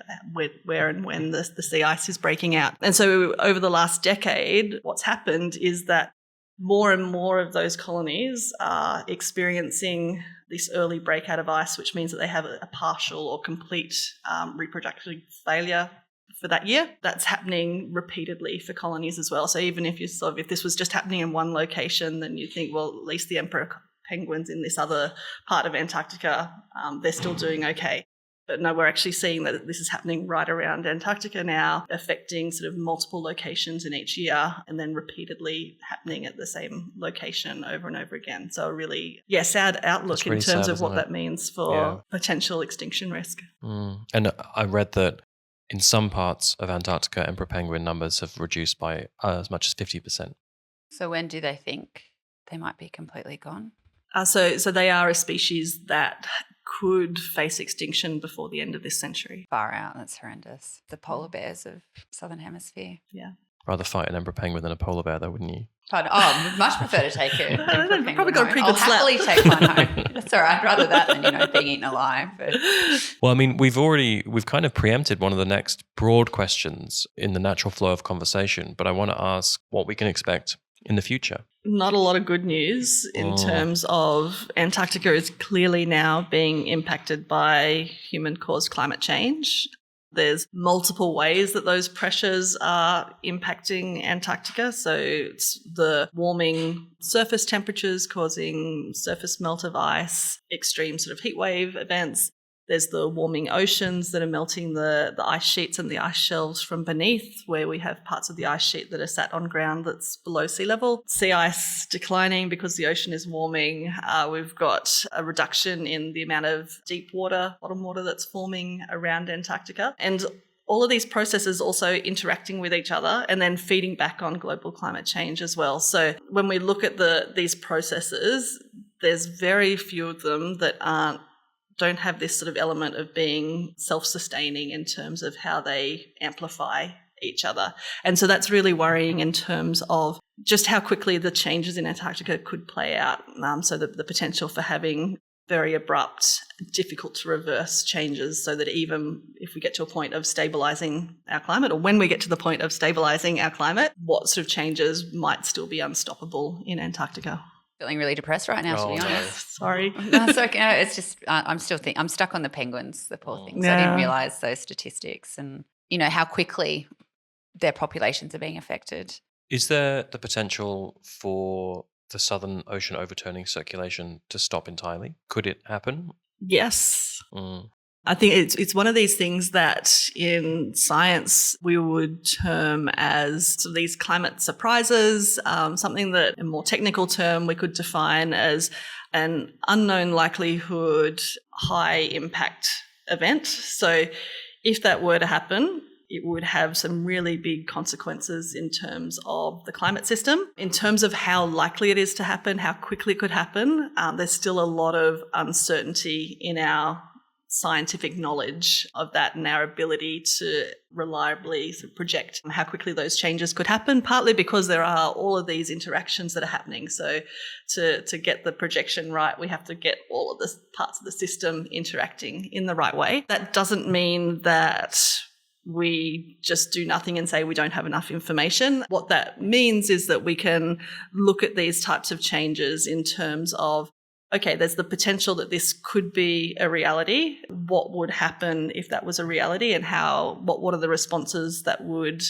and when the sea ice is breaking out. And so over the last decade, what's happened is that more and more of those colonies are experiencing this early breakout of ice, which means that they have a partial or complete reproductive failure for that year. That's happening repeatedly for colonies as well. So even if this was just happening in one location, then you think, well, at least the emperor penguins in this other part of Antarctica, they're still doing okay. But no, we're actually seeing that this is happening right around Antarctica now, affecting sort of multiple locations in each year and then repeatedly happening at the same location over and over again. So a really, sad outlook in terms of what that means for potential extinction risk.
And I read that in some parts of Antarctica, emperor penguin numbers have reduced by as much as 50%.
So when do they think they might be completely gone?
So they are a species that could face extinction before the end of this century.
Far out, that's horrendous. The polar bears of Southern Hemisphere.
Yeah.
Rather fight an emperor penguin than a polar bear, though, wouldn't you?
Pardon? Oh, would much prefer to take it.
They've probably got a pretty good slap.
I'll happily take one home. That's all right. I'd rather that than, being eaten alive. But.
Well, I mean, we've kind of preempted one of the next broad questions in the natural flow of conversation, but I want to ask what we can expect in the future.
Not a lot of good news in terms of Antarctica is clearly now being impacted by human-caused climate change. There's multiple ways that those pressures are impacting Antarctica. So it's the warming surface temperatures causing surface melt of ice, extreme sort of heat wave events. There's the warming oceans that are melting the ice sheets and the ice shelves from beneath, where we have parts of the ice sheet that are sat on ground that's below sea level. Sea ice declining because the ocean is warming. We've got a reduction in the amount of deep water, bottom water that's forming around Antarctica. And all of these processes also interacting with each other and then feeding back on global climate change as well. So when we look at these processes, there's very few of them that don't have this sort of element of being self-sustaining in terms of how they amplify each other. And so that's really worrying in terms of just how quickly the changes in Antarctica could play out. So the potential for having very abrupt, difficult to reverse changes, so that even if we get to a point of stabilising our climate, or when we get to the point of stabilising our climate, what sort of changes might still be unstoppable in Antarctica.
Feeling really depressed right now, to be honest.
Sorry.
No, it's okay. No, it's just I'm stuck on the penguins, the poor things. I didn't realise those statistics and, how quickly their populations are being affected.
Is there the potential for the Southern Ocean overturning circulation to stop entirely? Could it happen?
Yes. I think it's one of these things that in science we would term as sort of these climate surprises, something that in a more technical term we could define as an unknown likelihood high impact event. So if that were to happen, it would have some really big consequences in terms of the climate system. In terms of how likely it is to happen, how quickly it could happen, there's still a lot of uncertainty in our scientific knowledge of that and our ability to reliably sort of project how quickly those changes could happen, partly because there are all of these interactions that are happening. So to get the projection right, we have to get all of the parts of the system interacting in the right way. That doesn't mean that we just do nothing and say we don't have enough information. What that means is that we can look at these types of changes in terms of, okay, there's the potential that this could be a reality. What would happen if that was a reality, and what are the responses that would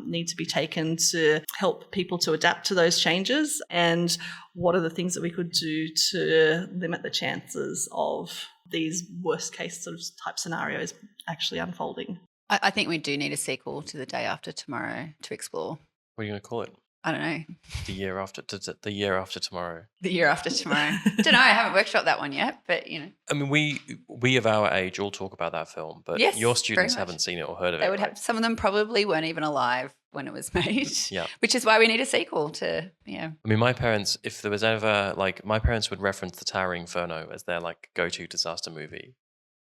need to be taken to help people to adapt to those changes, and what are the things that we could do to limit the chances of these worst case sort of type scenarios actually unfolding.
I think we do need a sequel to The Day After Tomorrow to explore.
What are you going to call it?
I don't know.
The year after tomorrow.
The year after tomorrow. Don't know. I haven't workshopped that one yet, but you know.
I mean, we of our age all talk about that film, but
yes,
your students haven't seen it or heard of
they
it.
Would have. Some of them probably weren't even alive when it was made.
Yeah.
Which is why we need a sequel to. Yeah.
I mean, my parents, if there was ever my parents would reference The Towering Inferno as their go-to disaster movie.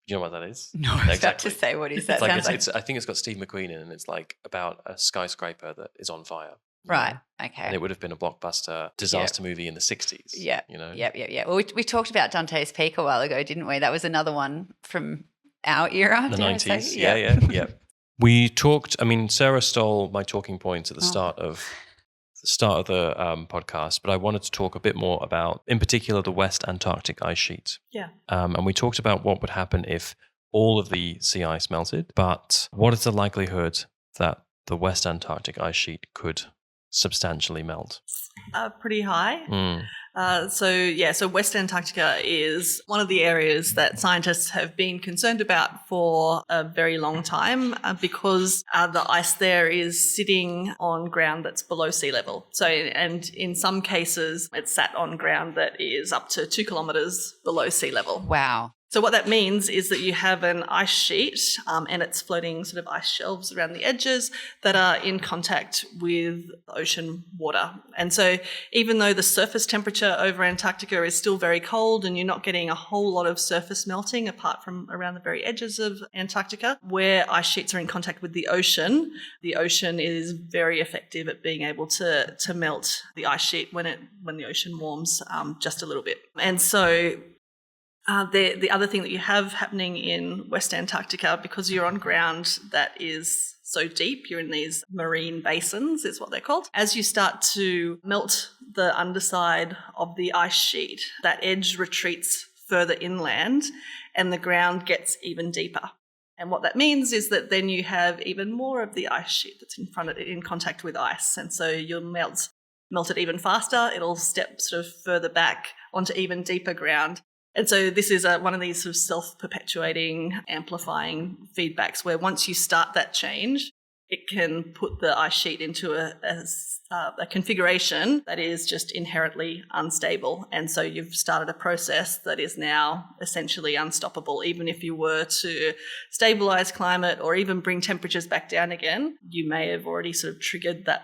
Do you know what that is?
No, I was about to say, what is that?
I think it's got Steve McQueen in it, and it's about a skyscraper that is on fire.
Right. Okay.
And it would have been a blockbuster disaster movie in the 60s.
Yeah.
You know?
Yeah. Well, we talked about Dante's Peak a while ago, didn't we? That was another one from our era.
The 90s. Yeah. We talked, Sarah stole my talking points at the start of the podcast, but I wanted to talk a bit more about, in particular, the West Antarctic ice sheet.
Yeah.
And we talked about what would happen if all of the sea ice melted, but what is the likelihood that the West Antarctic ice sheet could substantially melt?
Pretty high. So West Antarctica is one of the areas that scientists have been concerned about for a very long time because the ice there is sitting on ground that's below sea level. So, and in some cases, it's sat on ground that is up to 2 kilometres below sea level.
Wow.
So what that means is that you have an ice sheet and it's floating sort of ice shelves around the edges that are in contact with ocean water. And so even though the surface temperature over Antarctica is still very cold and you're not getting a whole lot of surface melting apart from around the very edges of Antarctica, where ice sheets are in contact with the ocean is very effective at being able to melt the ice sheet when the ocean warms just a little bit. And so the other thing that you have happening in West Antarctica, because you're on ground that is so deep, you're in these marine basins, is what they're called. As you start to melt the underside of the ice sheet, that edge retreats further inland and the ground gets even deeper. And what that means is that then you have even more of the ice sheet that's in contact with ice. And so you'll melt it even faster. It'll step sort of further back onto even deeper ground. And so this is one of these sort of self-perpetuating, amplifying feedbacks where once you start that change, it can put the ice sheet into a configuration that is just inherently unstable. And so you've started a process that is now essentially unstoppable. Even if you were to stabilise climate or even bring temperatures back down again, you may have already sort of triggered that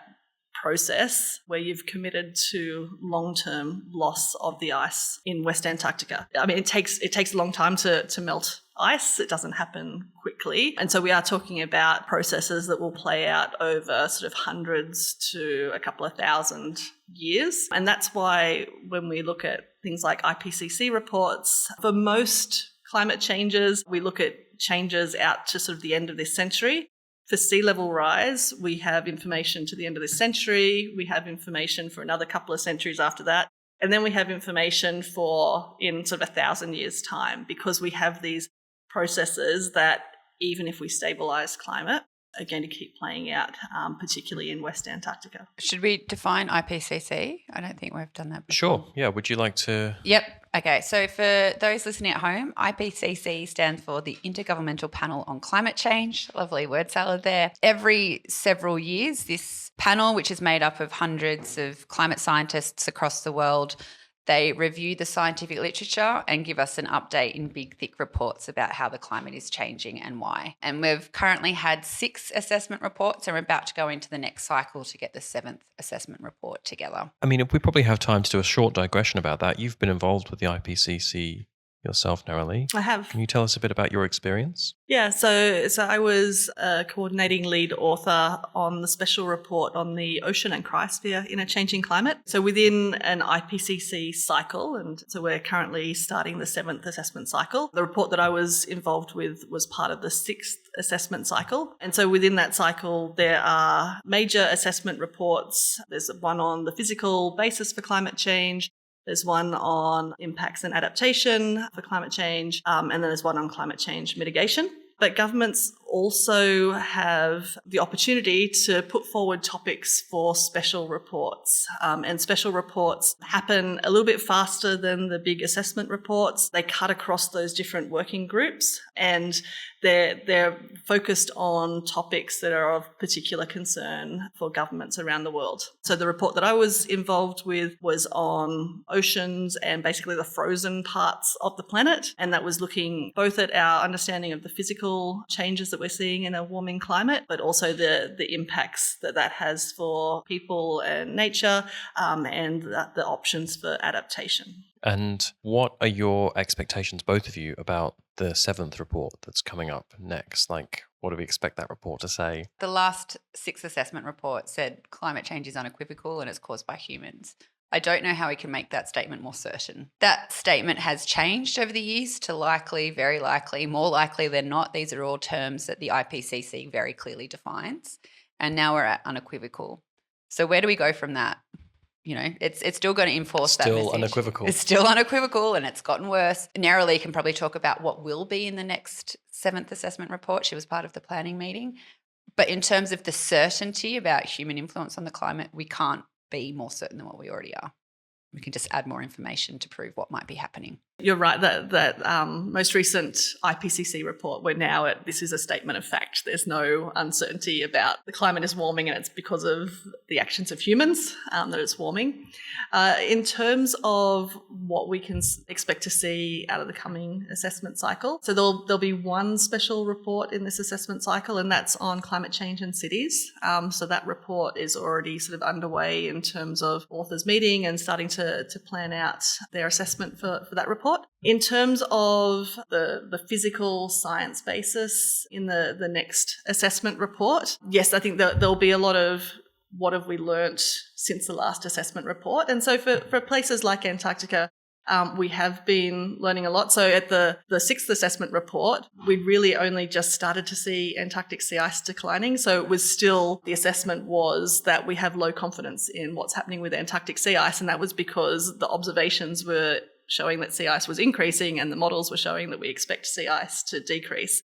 process where you've committed to long-term loss of the ice in West Antarctica. I mean, it takes a long time to melt ice. It doesn't happen quickly. And so we are talking about processes that will play out over sort of hundreds to a couple of thousand years. And that's why when we look at things like IPCC reports, for most climate changes, we look at changes out to sort of the end of this century. For sea level rise, we have information to the end of this century. We have information for another couple of centuries after that. And then we have information for in sort of 1,000 years' time, because we have these processes that, even if we stabilise climate, are going to keep playing out, particularly in West Antarctica.
Should we define IPCC? I don't think we've done that before.
Sure. Yeah. Would you like to?
Yep. Okay. So for those listening at home, IPCC stands for the Intergovernmental Panel on Climate Change. Lovely word salad there. Every several years, this panel, which is made up of hundreds of climate scientists across the world, they review the scientific literature and give us an update in big, thick reports about how the climate is changing and why. And we've currently had 6 assessment reports and we're about to go into the next cycle to get the 7th assessment report together.
I mean, we probably have time to do a short digression about that. You've been involved with the IPCC yourself, Nerilie.
I have.
Can you tell us a bit about your experience?
Yeah, so I was a coordinating lead author on the special report on the ocean and cryosphere in a changing climate. So within an IPCC cycle, and so we're currently starting the 7th assessment cycle. The report that I was involved with was part of the 6th assessment cycle. And so within that cycle, there are major assessment reports. There's one on the physical basis for climate change. There's one on impacts and adaptation for climate change, and then there's one on climate change mitigation. But governments also have the opportunity to put forward topics for special reports. And special reports happen a little bit faster than the big assessment reports. They cut across those different working groups, and they're focused on topics that are of particular concern for governments around the world. So the report that I was involved with was on oceans and basically the frozen parts of the planet. And that was looking both at our understanding of the physical changes that we're seeing in a warming climate, but also the impacts that has for people and nature, and the options for adaptation.
And what are your expectations, both of you, about the 7th report that's coming up next? Like, what do we expect that report to say?
The last 6th assessment report said climate change is unequivocal and it's caused by humans. I don't know how we can make that statement more certain. That statement has changed over the years to likely, very likely, more likely than not. These are all terms that the IPCC very clearly defines. And now we're at unequivocal. So where do we go from that? You know, it's still going to enforce that message.
Still unequivocal.
It's still unequivocal and it's gotten worse. Nerilie can probably talk about what will be in the next 7th assessment report. She was part of the planning meeting. But in terms of the certainty about human influence on the climate, we can't be more certain than what we already are. We can just add more information to prove what might be happening.
You're right that most recent IPCC report, we're now at, this is a statement of fact. There's no uncertainty about the climate is warming and it's because of the actions of humans that it's warming. In terms of what we can expect to see out of the coming assessment cycle, so there'll be one special report in this assessment cycle, and that's on climate change in cities. So that report is already sort of underway in terms of authors meeting and starting to plan out their assessment for that report. In terms of the physical science basis in the next assessment report, yes, I think there'll be a lot of what have we learnt since the last assessment report. And so for places like Antarctica, we have been learning a lot. So at the 6th assessment report, we really only just started to see Antarctic sea ice declining. So it was still, the assessment was that we have low confidence in what's happening with Antarctic sea ice. And that was because the observations were showing that sea ice was increasing and the models were showing that we expect sea ice to decrease.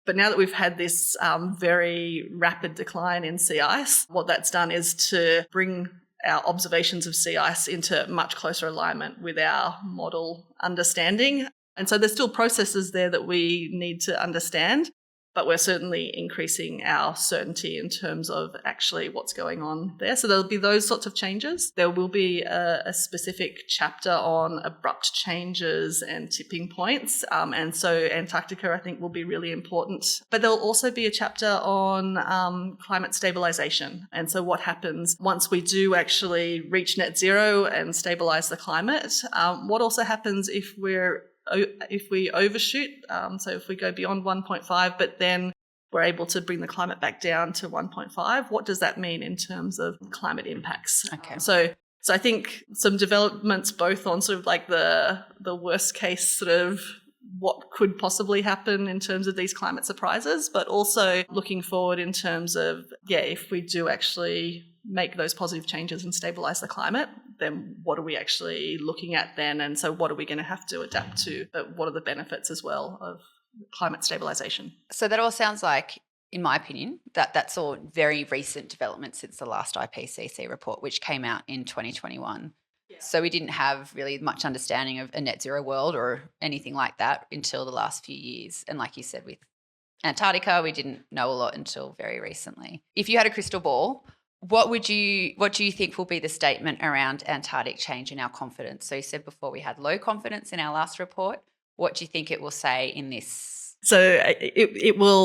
But now that we've had this very rapid decline in sea ice, what that's done is to bring our observations of sea ice into much closer alignment with our model understanding. And so there's still processes there that we need to understand, but we're certainly increasing our certainty in terms of actually what's going on there. So there'll be those sorts of changes. There will be a specific chapter on abrupt changes and tipping points. And so Antarctica, I think, will be really important. But there'll also be a chapter on climate stabilisation. And so what happens once we do actually reach net zero and stabilise the climate? What also happens if we overshoot, so if we go beyond 1.5, but then we're able to bring the climate back down to 1.5, what does that mean in terms of climate impacts?
Okay.
So I think some developments both on sort of like the worst case sort of what could possibly happen in terms of these climate surprises, but also looking forward in terms of, if we do actually make those positive changes and stabilise the climate, then what are we actually looking at then? And so what are we going to have to adapt to? But what are the benefits as well of climate stabilisation?
So that all sounds like, in my opinion, that's all very recent development since the last IPCC report, which came out in 2021. Yeah. So we didn't have really much understanding of a net zero world or anything like that until the last few years. And like you said, with Antarctica, we didn't know a lot until very recently. If you had a crystal ball, what do you think will be the statement around Antarctic change in our confidence? So you said before we had low confidence in our last report. What do you think it will say in this?
So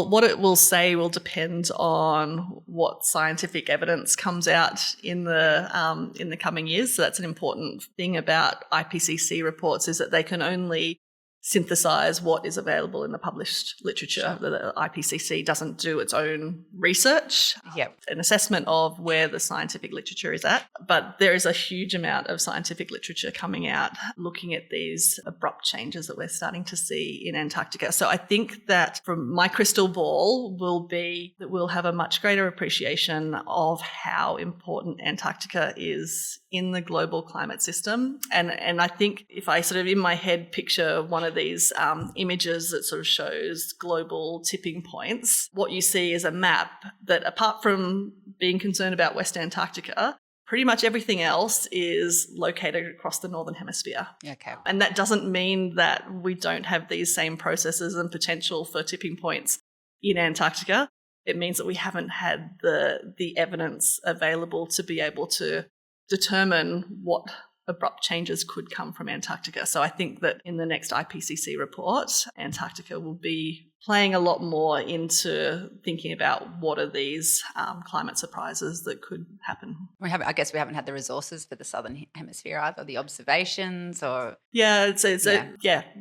what it will say will depend on what scientific evidence comes out in the coming years. So that's an important thing about IPCC reports, is that they can only synthesize what is available in the published literature.
Sure.
The IPCC doesn't do its own research,
Yep.
an assessment of where the scientific literature is at. But there is a huge amount of scientific literature coming out looking at these abrupt changes that we're starting to see in Antarctica. So I think that from my crystal ball will be that we'll have a much greater appreciation of how important Antarctica is in the global climate system. And I think if I sort of in my head picture one of these images that sort of shows global tipping points, what you see is a map that, apart from being concerned about West Antarctica, pretty much everything else is located across the Northern Hemisphere.
Okay.
And that doesn't mean that we don't have these same processes and potential for tipping points in Antarctica. It means that we haven't had the evidence available to be able to determine what abrupt changes could come from Antarctica. So I think that in the next IPCC report, Antarctica will be playing a lot more into thinking about what are these climate surprises that could happen.
I guess we haven't had the resources for the Southern Hemisphere either, the observations or...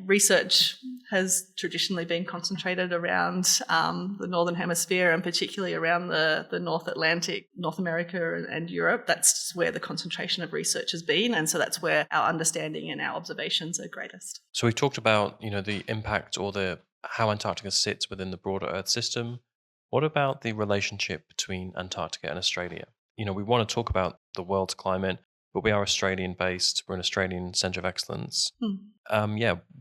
Research has traditionally been concentrated around the Northern Hemisphere and particularly around the North Atlantic, North America and Europe. That's where the concentration of research has been. And so that's where our understanding and our observations are greatest.
So we've talked about, the impact or how Antarctica sits within the broader Earth system. What about the relationship between Antarctica and Australia? We want to talk about the world's climate, but we are Australian-based. We're an Australian centre of excellence.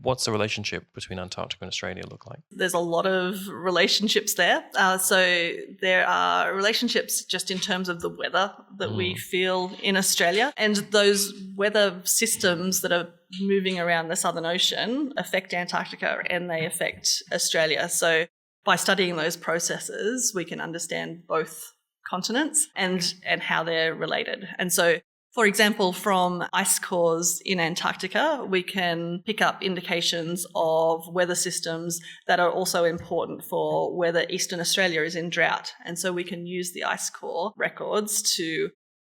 What's the relationship between Antarctica and Australia look like?
There's a lot of relationships there. So there are relationships just in terms of the weather that we feel in Australia. And those weather systems that are moving around the Southern Ocean affect Antarctica and they affect Australia. So by studying those processes, we can understand both continents and how they're related. And so, for example, from ice cores in Antarctica, we can pick up indications of weather systems that are also important for whether Eastern Australia is in drought. And so we can use the ice core records to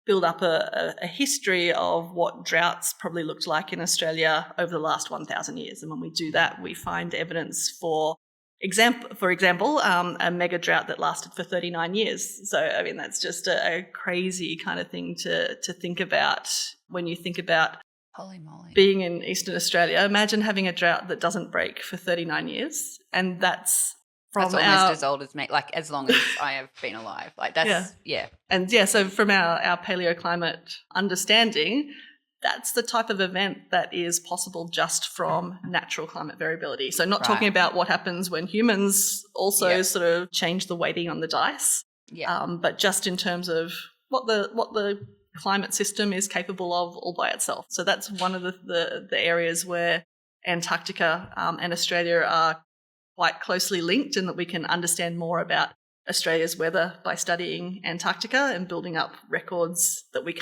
build up a history of what droughts probably looked like in Australia over the last 1,000 years. And when we do that, we find evidence for example, a mega drought that lasted for 39 years. So, that's just a crazy kind of thing to think about when you think about
holy moly,
being in Eastern Australia. Imagine having a drought that doesn't break for 39 years. And that's
almost as old as me, like as long as I have been alive. Like that's, yeah.
And so from our paleoclimate understanding, that's the type of event that is possible just from natural climate variability. So not talking about what happens when humans also sort of change the weighting on the dice, but just in terms of what the climate system is capable of all by itself. So that's one of the areas where Antarctica and Australia are quite closely linked, and that we can understand more about Australia's weather by studying Antarctica and building up records that we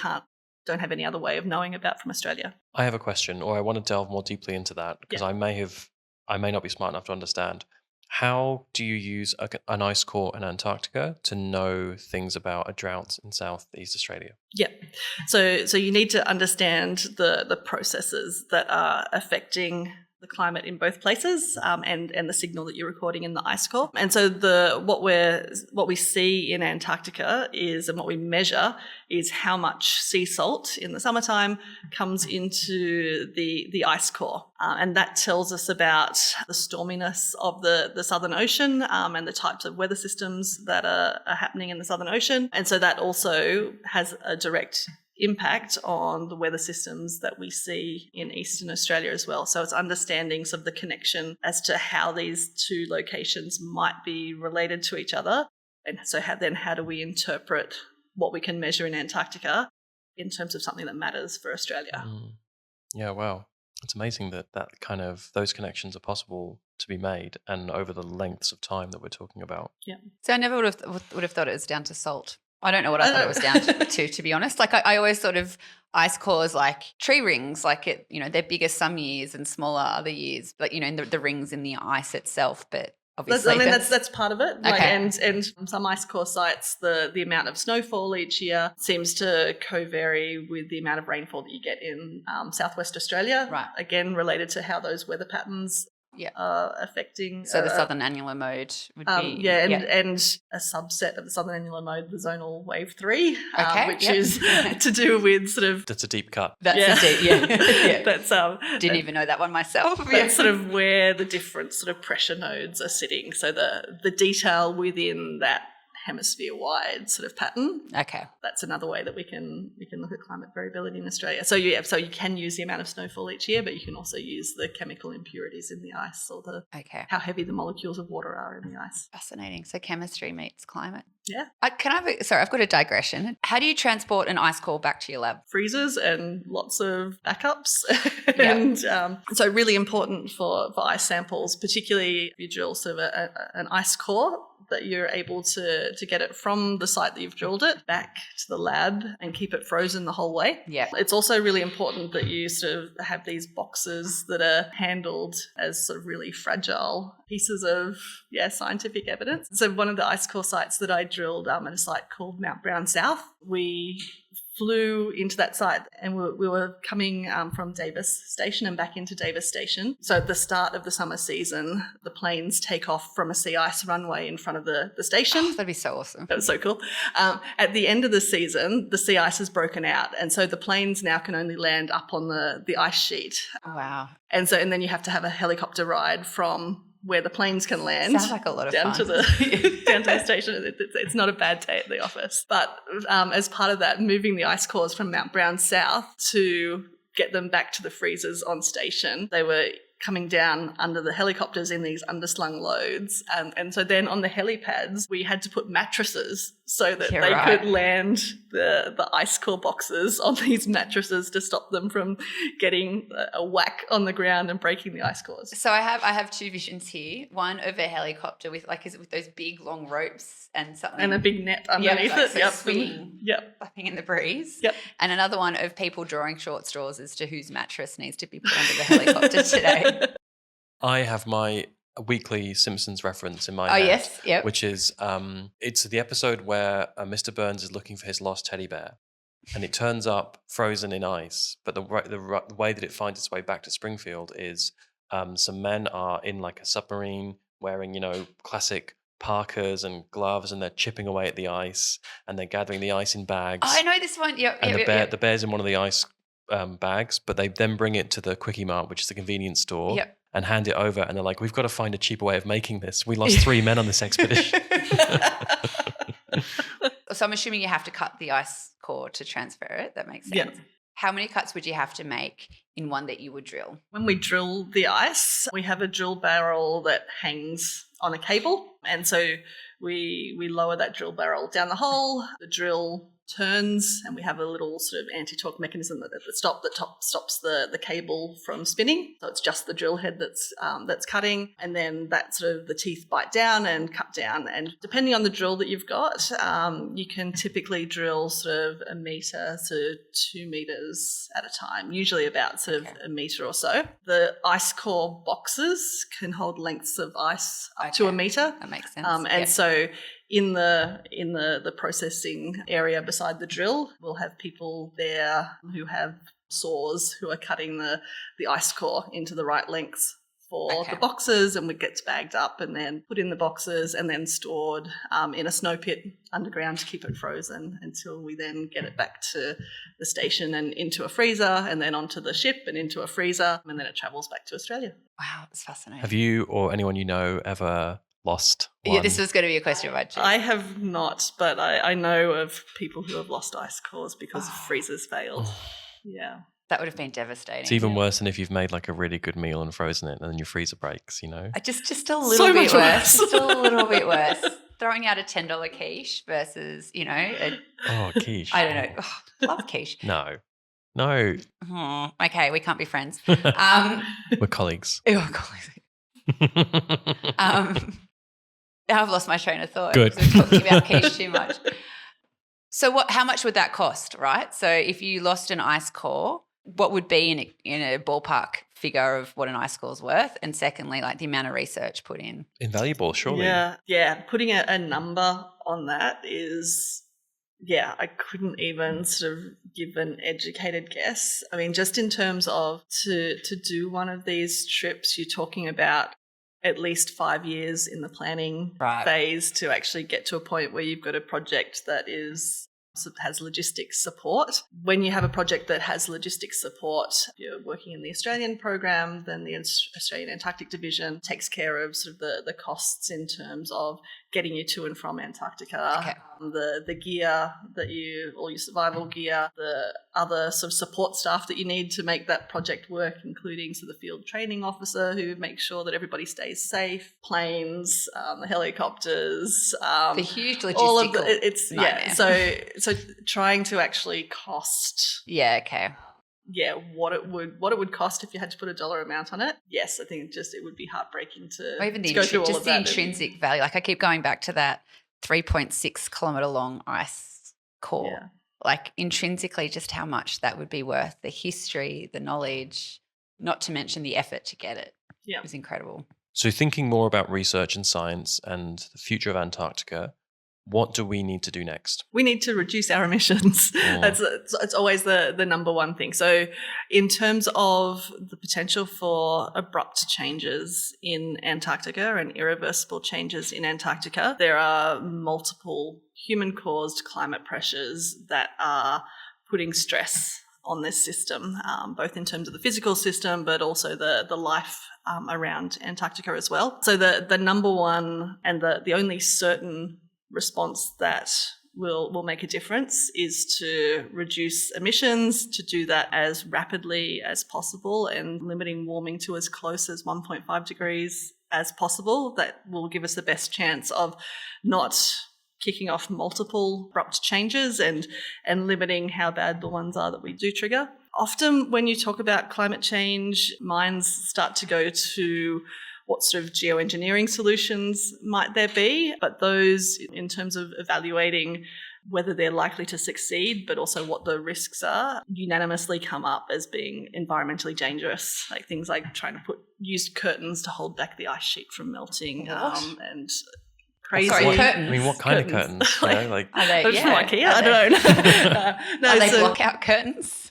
don't have any other way of knowing about from Australia.
I have a question, or I want to delve more deeply into that because I may not be smart enough to understand. How do you use an ice core in Antarctica to know things about a drought in Southeast Australia?
Yeah. So you need to understand the processes that are affecting the climate in both places, and the signal that you're recording in the ice core. And so what we see in Antarctica and what we measure is how much sea salt in the summertime comes into the ice core. And that tells us about the storminess of the Southern Ocean, and the types of weather systems that are happening in the Southern Ocean. And so that also has a direct impact on the weather systems that we see in Eastern Australia as well. So it's understanding sort of the connection as to how these two locations might be related to each other. And so how do we interpret what we can measure in Antarctica in terms of something that matters for Australia?
Yeah, wow. It's amazing that those connections are possible to be made, and over the lengths of time that we're talking about. Yeah.
So I never would have thought it was down to salt. I don't know what I thought it was down to be honest. Like I always thought of ice cores like tree rings, like they're bigger some years and smaller other years, but the rings in the ice itself. But obviously,
that's part of it.
Okay.
And some ice core sites, the amount of snowfall each year seems to co-vary with the amount of rainfall that you get in Southwest Australia.
Right.
Again, related to how those weather patterns affecting.
So the southern annular mode would be
and a subset of the southern annular mode, the zonal wave 3, which is to do with sort of.
That's a deep cut.
That's a deep, yeah.
That's
didn't even know that one myself.
That's sort of where the different sort of pressure nodes are sitting. So the detail within that hemisphere-wide sort of pattern.
Okay.
That's another way that we can look at climate variability in Australia. So you can use the amount of snowfall each year, but you can also use the chemical impurities in the ice or how heavy the molecules of water are in the ice.
Fascinating. So chemistry meets climate.
Yeah.
I've got a digression. How do you transport an ice core back to your lab?
Freezers and lots of backups. And so really important for ice samples, particularly if you drill sort of an ice core, that you're able to get it from the site that you've drilled it back to the lab and keep it frozen the whole way.
Yeah.
It's also really important that you sort of have these boxes that are handled as sort of really fragile pieces of scientific evidence. So one of the ice core sites that I drilled at a site called Mount Brown South, we flew into that site and we were coming from Davis Station and back into Davis Station. So at the start of the summer season, the planes take off from a sea ice runway in front of the station.
Oh, that'd be so awesome.
That was so cool. At the end of the season, the sea ice has broken out, and so the planes now can only land up on the ice sheet.
Oh, wow.
And then you have to have a helicopter ride from where the planes can land.
Sounds like a lot of
down
fun.
to the station. It's not a bad day at the office. But as part of that, moving the ice cores from Mount Brown South to get them back to the freezers on station, they were coming down under the helicopters in these underslung loads. And so then on the helipads, we had to put mattresses so that could land the ice core boxes on these mattresses to stop them from getting a whack on the ground and breaking the ice cores.
So I have two visions here. One of a helicopter with with those big long ropes and something.
And a big net underneath it.
So swinging, flapping in the breeze.
Yep.
And another one of people drawing short straws as to whose mattress needs to be put under the helicopter today.
I have my weekly Simpsons reference in my head,
yes, yep.
which is it's the episode where Mr. Burns is looking for his lost teddy bear, and it turns up frozen in ice. But the way that it finds its way back to Springfield is some men are in like a submarine wearing classic parkas and gloves, and they're chipping away at the ice, and they're gathering the ice in bags.
Oh, I know this one.
The bear's in one of the ice bags, but they then bring it to the Quickie Mart, which is the convenience store.
Yep.
And hand it over, and they're like, "We've got to find a cheaper way of making this. We lost 3 men on this expedition."
So I'm assuming you have to cut the ice core to transfer it. That makes sense.
Yeah.
How many cuts would you have to make in one that you would drill?
When we drill the ice, we have a drill barrel that hangs on a cable, and so we lower that drill barrel down the hole. The drill turns, and we have a little sort of anti-torque mechanism that stops the cable from spinning. So it's just the drill head that's cutting, and then that sort of the teeth bite down and cut down. And depending on the drill that you've got, you can typically drill sort of 1 meter to 2 meters at a time, usually about sort of a meter or so. The ice core boxes can hold lengths of ice up to 1 meter.
That makes sense.
And so in the processing area beside the drill, we'll have people there who have saws who are cutting the ice core into the right lengths for the boxes, and it gets bagged up and then put in the boxes and then stored in a snow pit underground to keep it frozen until we then get it back to the station and into a freezer, and then onto the ship and into a freezer, and then it travels back to Australia.
Wow, that's fascinating.
Have you or anyone you know ever lost one?
Yeah, this was going to be a question about you.
I have not, but I know of people who have lost ice cores because freezers failed. Yeah.
That would have been devastating.
It's even worse than if you've made like a really good meal and frozen it and then your freezer breaks,
Just a little bit worse. Just a little bit worse. Throwing out a $10 quiche versus,
quiche.
I don't know. Oh, love quiche.
No.
Okay, we can't be friends.
We're colleagues.
We're colleagues. I've lost my train of thought.
Good.
We're talking about quiche too much. So how much would that cost, right? So if you lost an ice core, what would be in a ballpark figure of what an ice core is worth? And secondly, like the amount of research put in.
Invaluable, surely.
Yeah. Putting a number on that is Yeah, I couldn't even sort of give an educated guess. I mean, just in terms of to do one of these trips, you're talking about at least 5 years in the planning phase to actually get to a point where you've got a project that has logistics support. When you have a project that has logistics support, if you're working in the Australian program, then the Australian Antarctic Division takes care of sort of the costs in terms of getting you to and from Antarctica,
Okay.
The gear all your survival gear, the other sort of support staff that you need to make that project work, including sort of the field training officer who makes sure that everybody stays safe, planes, the helicopters,
The huge logistical
all of it's
nightmare.
So trying to actually cost what it would cost if you had to put a dollar amount on it. Yes, I think it would be heartbreaking to,
or even
to go through all of
the
that.
intrinsic value. Like I keep going back to that 3.6 kilometre long ice core.
Yeah.
Like intrinsically just how much that would be worth, the history, the knowledge, not to mention the effort to get it.
Yeah.
It was incredible.
So thinking more about research and science and the future of Antarctica, what do we need to do next?
We need to reduce our emissions. It's always the number one thing. So in terms of the potential for abrupt changes in Antarctica and irreversible changes in Antarctica, there are multiple human-caused climate pressures that are putting stress on this system, both in terms of the physical system, but also the life around Antarctica as well. So the number one and the only certain response that will make a difference is to reduce emissions, to do that as rapidly as possible and limiting warming to as close as 1.5 degrees as possible. That will give us the best chance of not kicking off multiple abrupt changes and limiting how bad the ones are that we do trigger. Often when you talk about climate change, minds start to go to what sort of geoengineering solutions might there be, but those in terms of evaluating whether they're likely to succeed, but also what the risks are, unanimously come up as being environmentally dangerous. Like things like trying to use curtains to hold back the ice sheet from melting, and crazy.
Sorry, curtains.
I mean, what kind of curtains?
Are they,
from IKEA? I don't know.
Are they blackout curtains?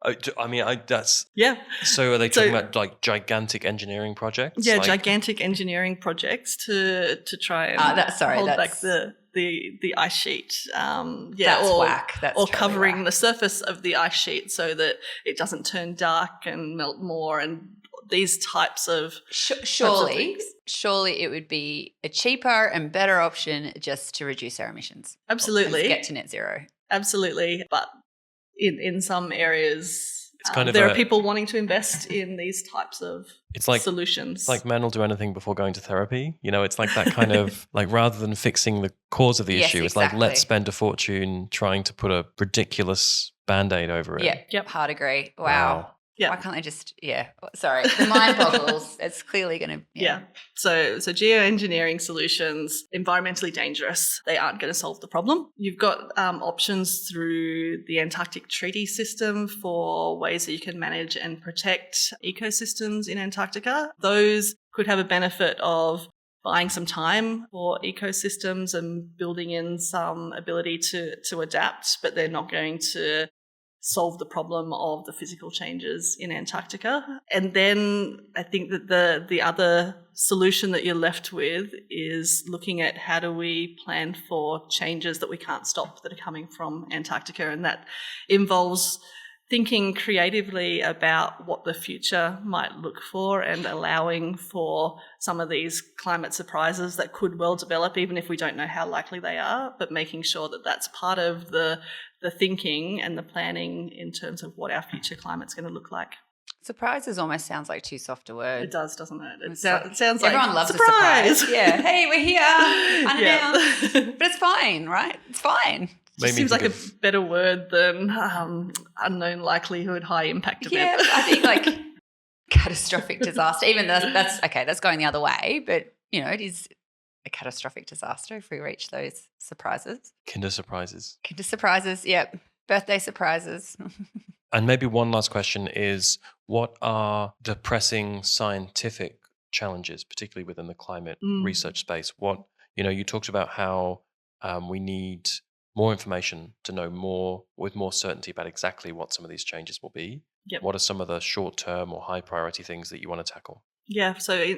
I mean, that's...
Yeah.
So are they talking about like gigantic engineering projects?
Yeah,
like,
gigantic engineering projects to try and hold back the ice sheet.
That's whack. That's
or
totally
covering
whack.
the surface of the ice sheet so that it doesn't turn dark and melt more, and these types of
surely it would be a cheaper and better option just to reduce our emissions.
Absolutely.
Get to net zero.
Absolutely. But in some areas,
it's kind of
there are people wanting to invest in these types of solutions.
It's like men will do anything before going to therapy. You know, it's like that kind of like rather than fixing the cause of the issue, it's like let's spend a fortune trying to put a ridiculous Band-Aid over it.
Yeah,
yep.
Hard agree. Wow.
Yeah.
Why can't they just, sorry, the mind boggles. It's clearly going to,
Yeah. So geoengineering solutions, environmentally dangerous. They aren't going to solve the problem. You've got options through the Antarctic Treaty System for ways that you can manage and protect ecosystems in Antarctica. Those could have a benefit of buying some time for ecosystems and building in some ability to adapt, but they're not going to solve the problem of the physical changes in Antarctica. And then I think that the other solution that you're left with is looking at how do we plan for changes that we can't stop that are coming from Antarctica, and that involves thinking creatively about what the future might look for and allowing for some of these climate surprises that could well develop, even if we don't know how likely they are, but making sure that that's part of the thinking and the planning in terms of what our future climate's going to look like.
Surprises almost sounds like too soft a word.
It does, doesn't it? It sounds like
everyone loves
surprise.
a surprise. Yeah. Hey, we're here. Unannounced. But it's fine, right? It's fine.
It just seems like a better word than unknown likelihood, high impact event.
Yeah, I think like catastrophic disaster. Even that's going the other way, but it is a catastrophic disaster if we reach those surprises.
Kinder surprises.
Yep. Birthday surprises.
And maybe one last question is, what are the pressing scientific challenges, particularly within the climate research space? You talked about how we need more information to know more with more certainty about exactly what some of these changes will be.
Yep.
What are some of the short-term or high-priority things that you want to tackle?
Yeah, so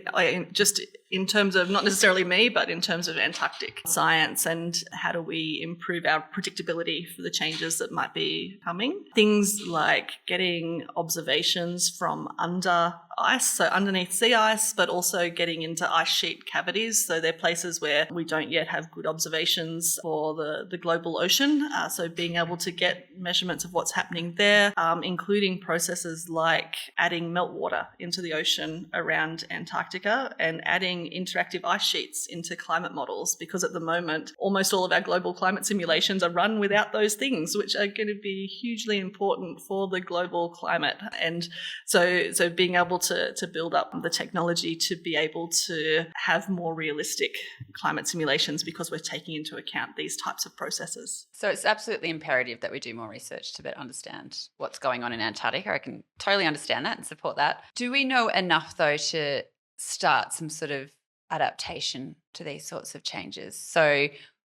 just in terms of not necessarily me, but in terms of Antarctic science and how do we improve our predictability for the changes that might be coming. Things like getting observations from under ice, so underneath sea ice, but also getting into ice sheet cavities. So they're places where we don't yet have good observations for the global ocean. So being able to get measurements of what's happening there, including processes like adding meltwater into the ocean around Antarctica and adding interactive ice sheets into climate models, because at the moment, almost all of our global climate simulations are run without those things, which are going to be hugely important for the global climate. And so being able to build up the technology to be able to have more realistic climate simulations, because we're taking into account these types of processes.
So it's absolutely imperative that we do more research to better understand what's going on in Antarctica. I can totally understand that and support that. Do we know enough, though, to start some sort of adaptation to these sorts of changes? So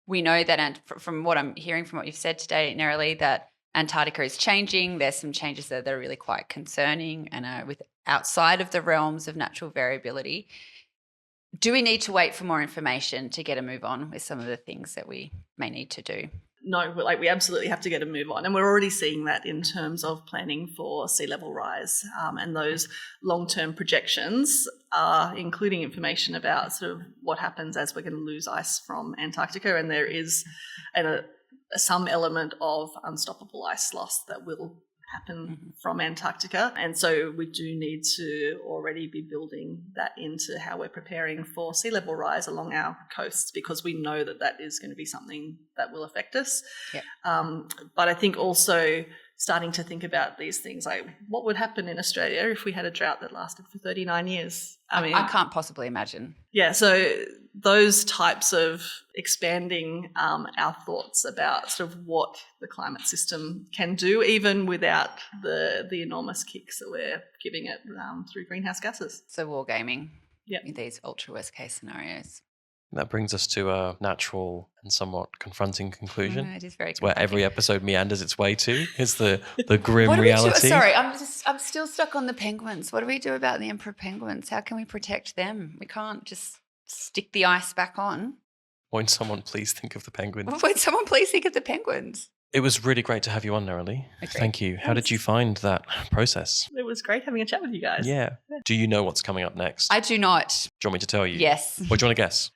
we know that, and from what I'm hearing from what you've said today, Nerilie, that Antarctica is changing. There's some changes that are really quite concerning and are outside of the realms of natural variability. Do we need to wait for more information to get a move on with some of the things that we may need to do?
No, we absolutely have to get a move on. And we're already seeing that in terms of planning for sea level rise. And those long-term projections are including information about sort of what happens as we're going to lose ice from Antarctica. And there is some element of unstoppable ice loss that will happen from Antarctica. And so we do need to already be building that into how we're preparing for sea level rise along our coasts, because we know that that is going to be something that will affect us.
Yep.
But I think also starting to think about these things like what would happen in Australia if we had a drought that lasted for 39 years. I mean,
I can't possibly imagine.
Yeah, so those types of expanding our thoughts about sort of what the climate system can do, even without the enormous kicks that we're giving it through greenhouse gases.
So wargaming.
Yep.
In these ultra worst case scenarios.
That brings us to a natural and somewhat confronting conclusion.
It is very
It's where
confronting.
every episode meanders its way to. Is the grim
What do we
reality.
do? Sorry, I'm still stuck on the penguins. What do we do about the emperor penguins? How can we protect them? We can't just stick the ice back on.
Won't someone please think of the penguins?
Would someone please think of the penguins?
It was really great to have you on, Nerilie.
Agreed.
Thank you. How did you find that process?
It was great having a chat with you guys.
Yeah. Do you know what's coming up next?
I do not.
Do you want me to tell you?
Yes.
Or do you want to guess?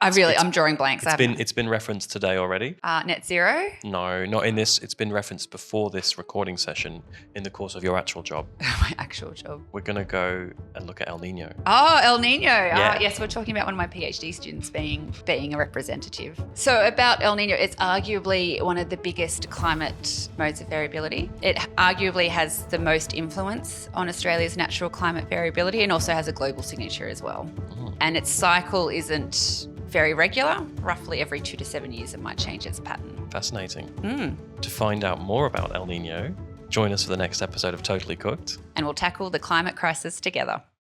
I'm drawing blanks.
It's been referenced today already.
Net zero?
No, not in this. It's been referenced before this recording session in the course of your actual job.
My actual job.
We're going to go and look at El Nino.
Oh, El Nino.
Yeah.
Yes, we're talking about one of my PhD students being a representative. So about El Nino, it's arguably one of the biggest climate modes of variability. It arguably has the most influence on Australia's natural climate variability and also has a global signature as well. And its cycle isn't very regular. Roughly every 2 to 7 years it might change its pattern.
Fascinating. To find out more about El Nino, join us for the next episode of Totally Cooked.
And we'll tackle the climate crisis together.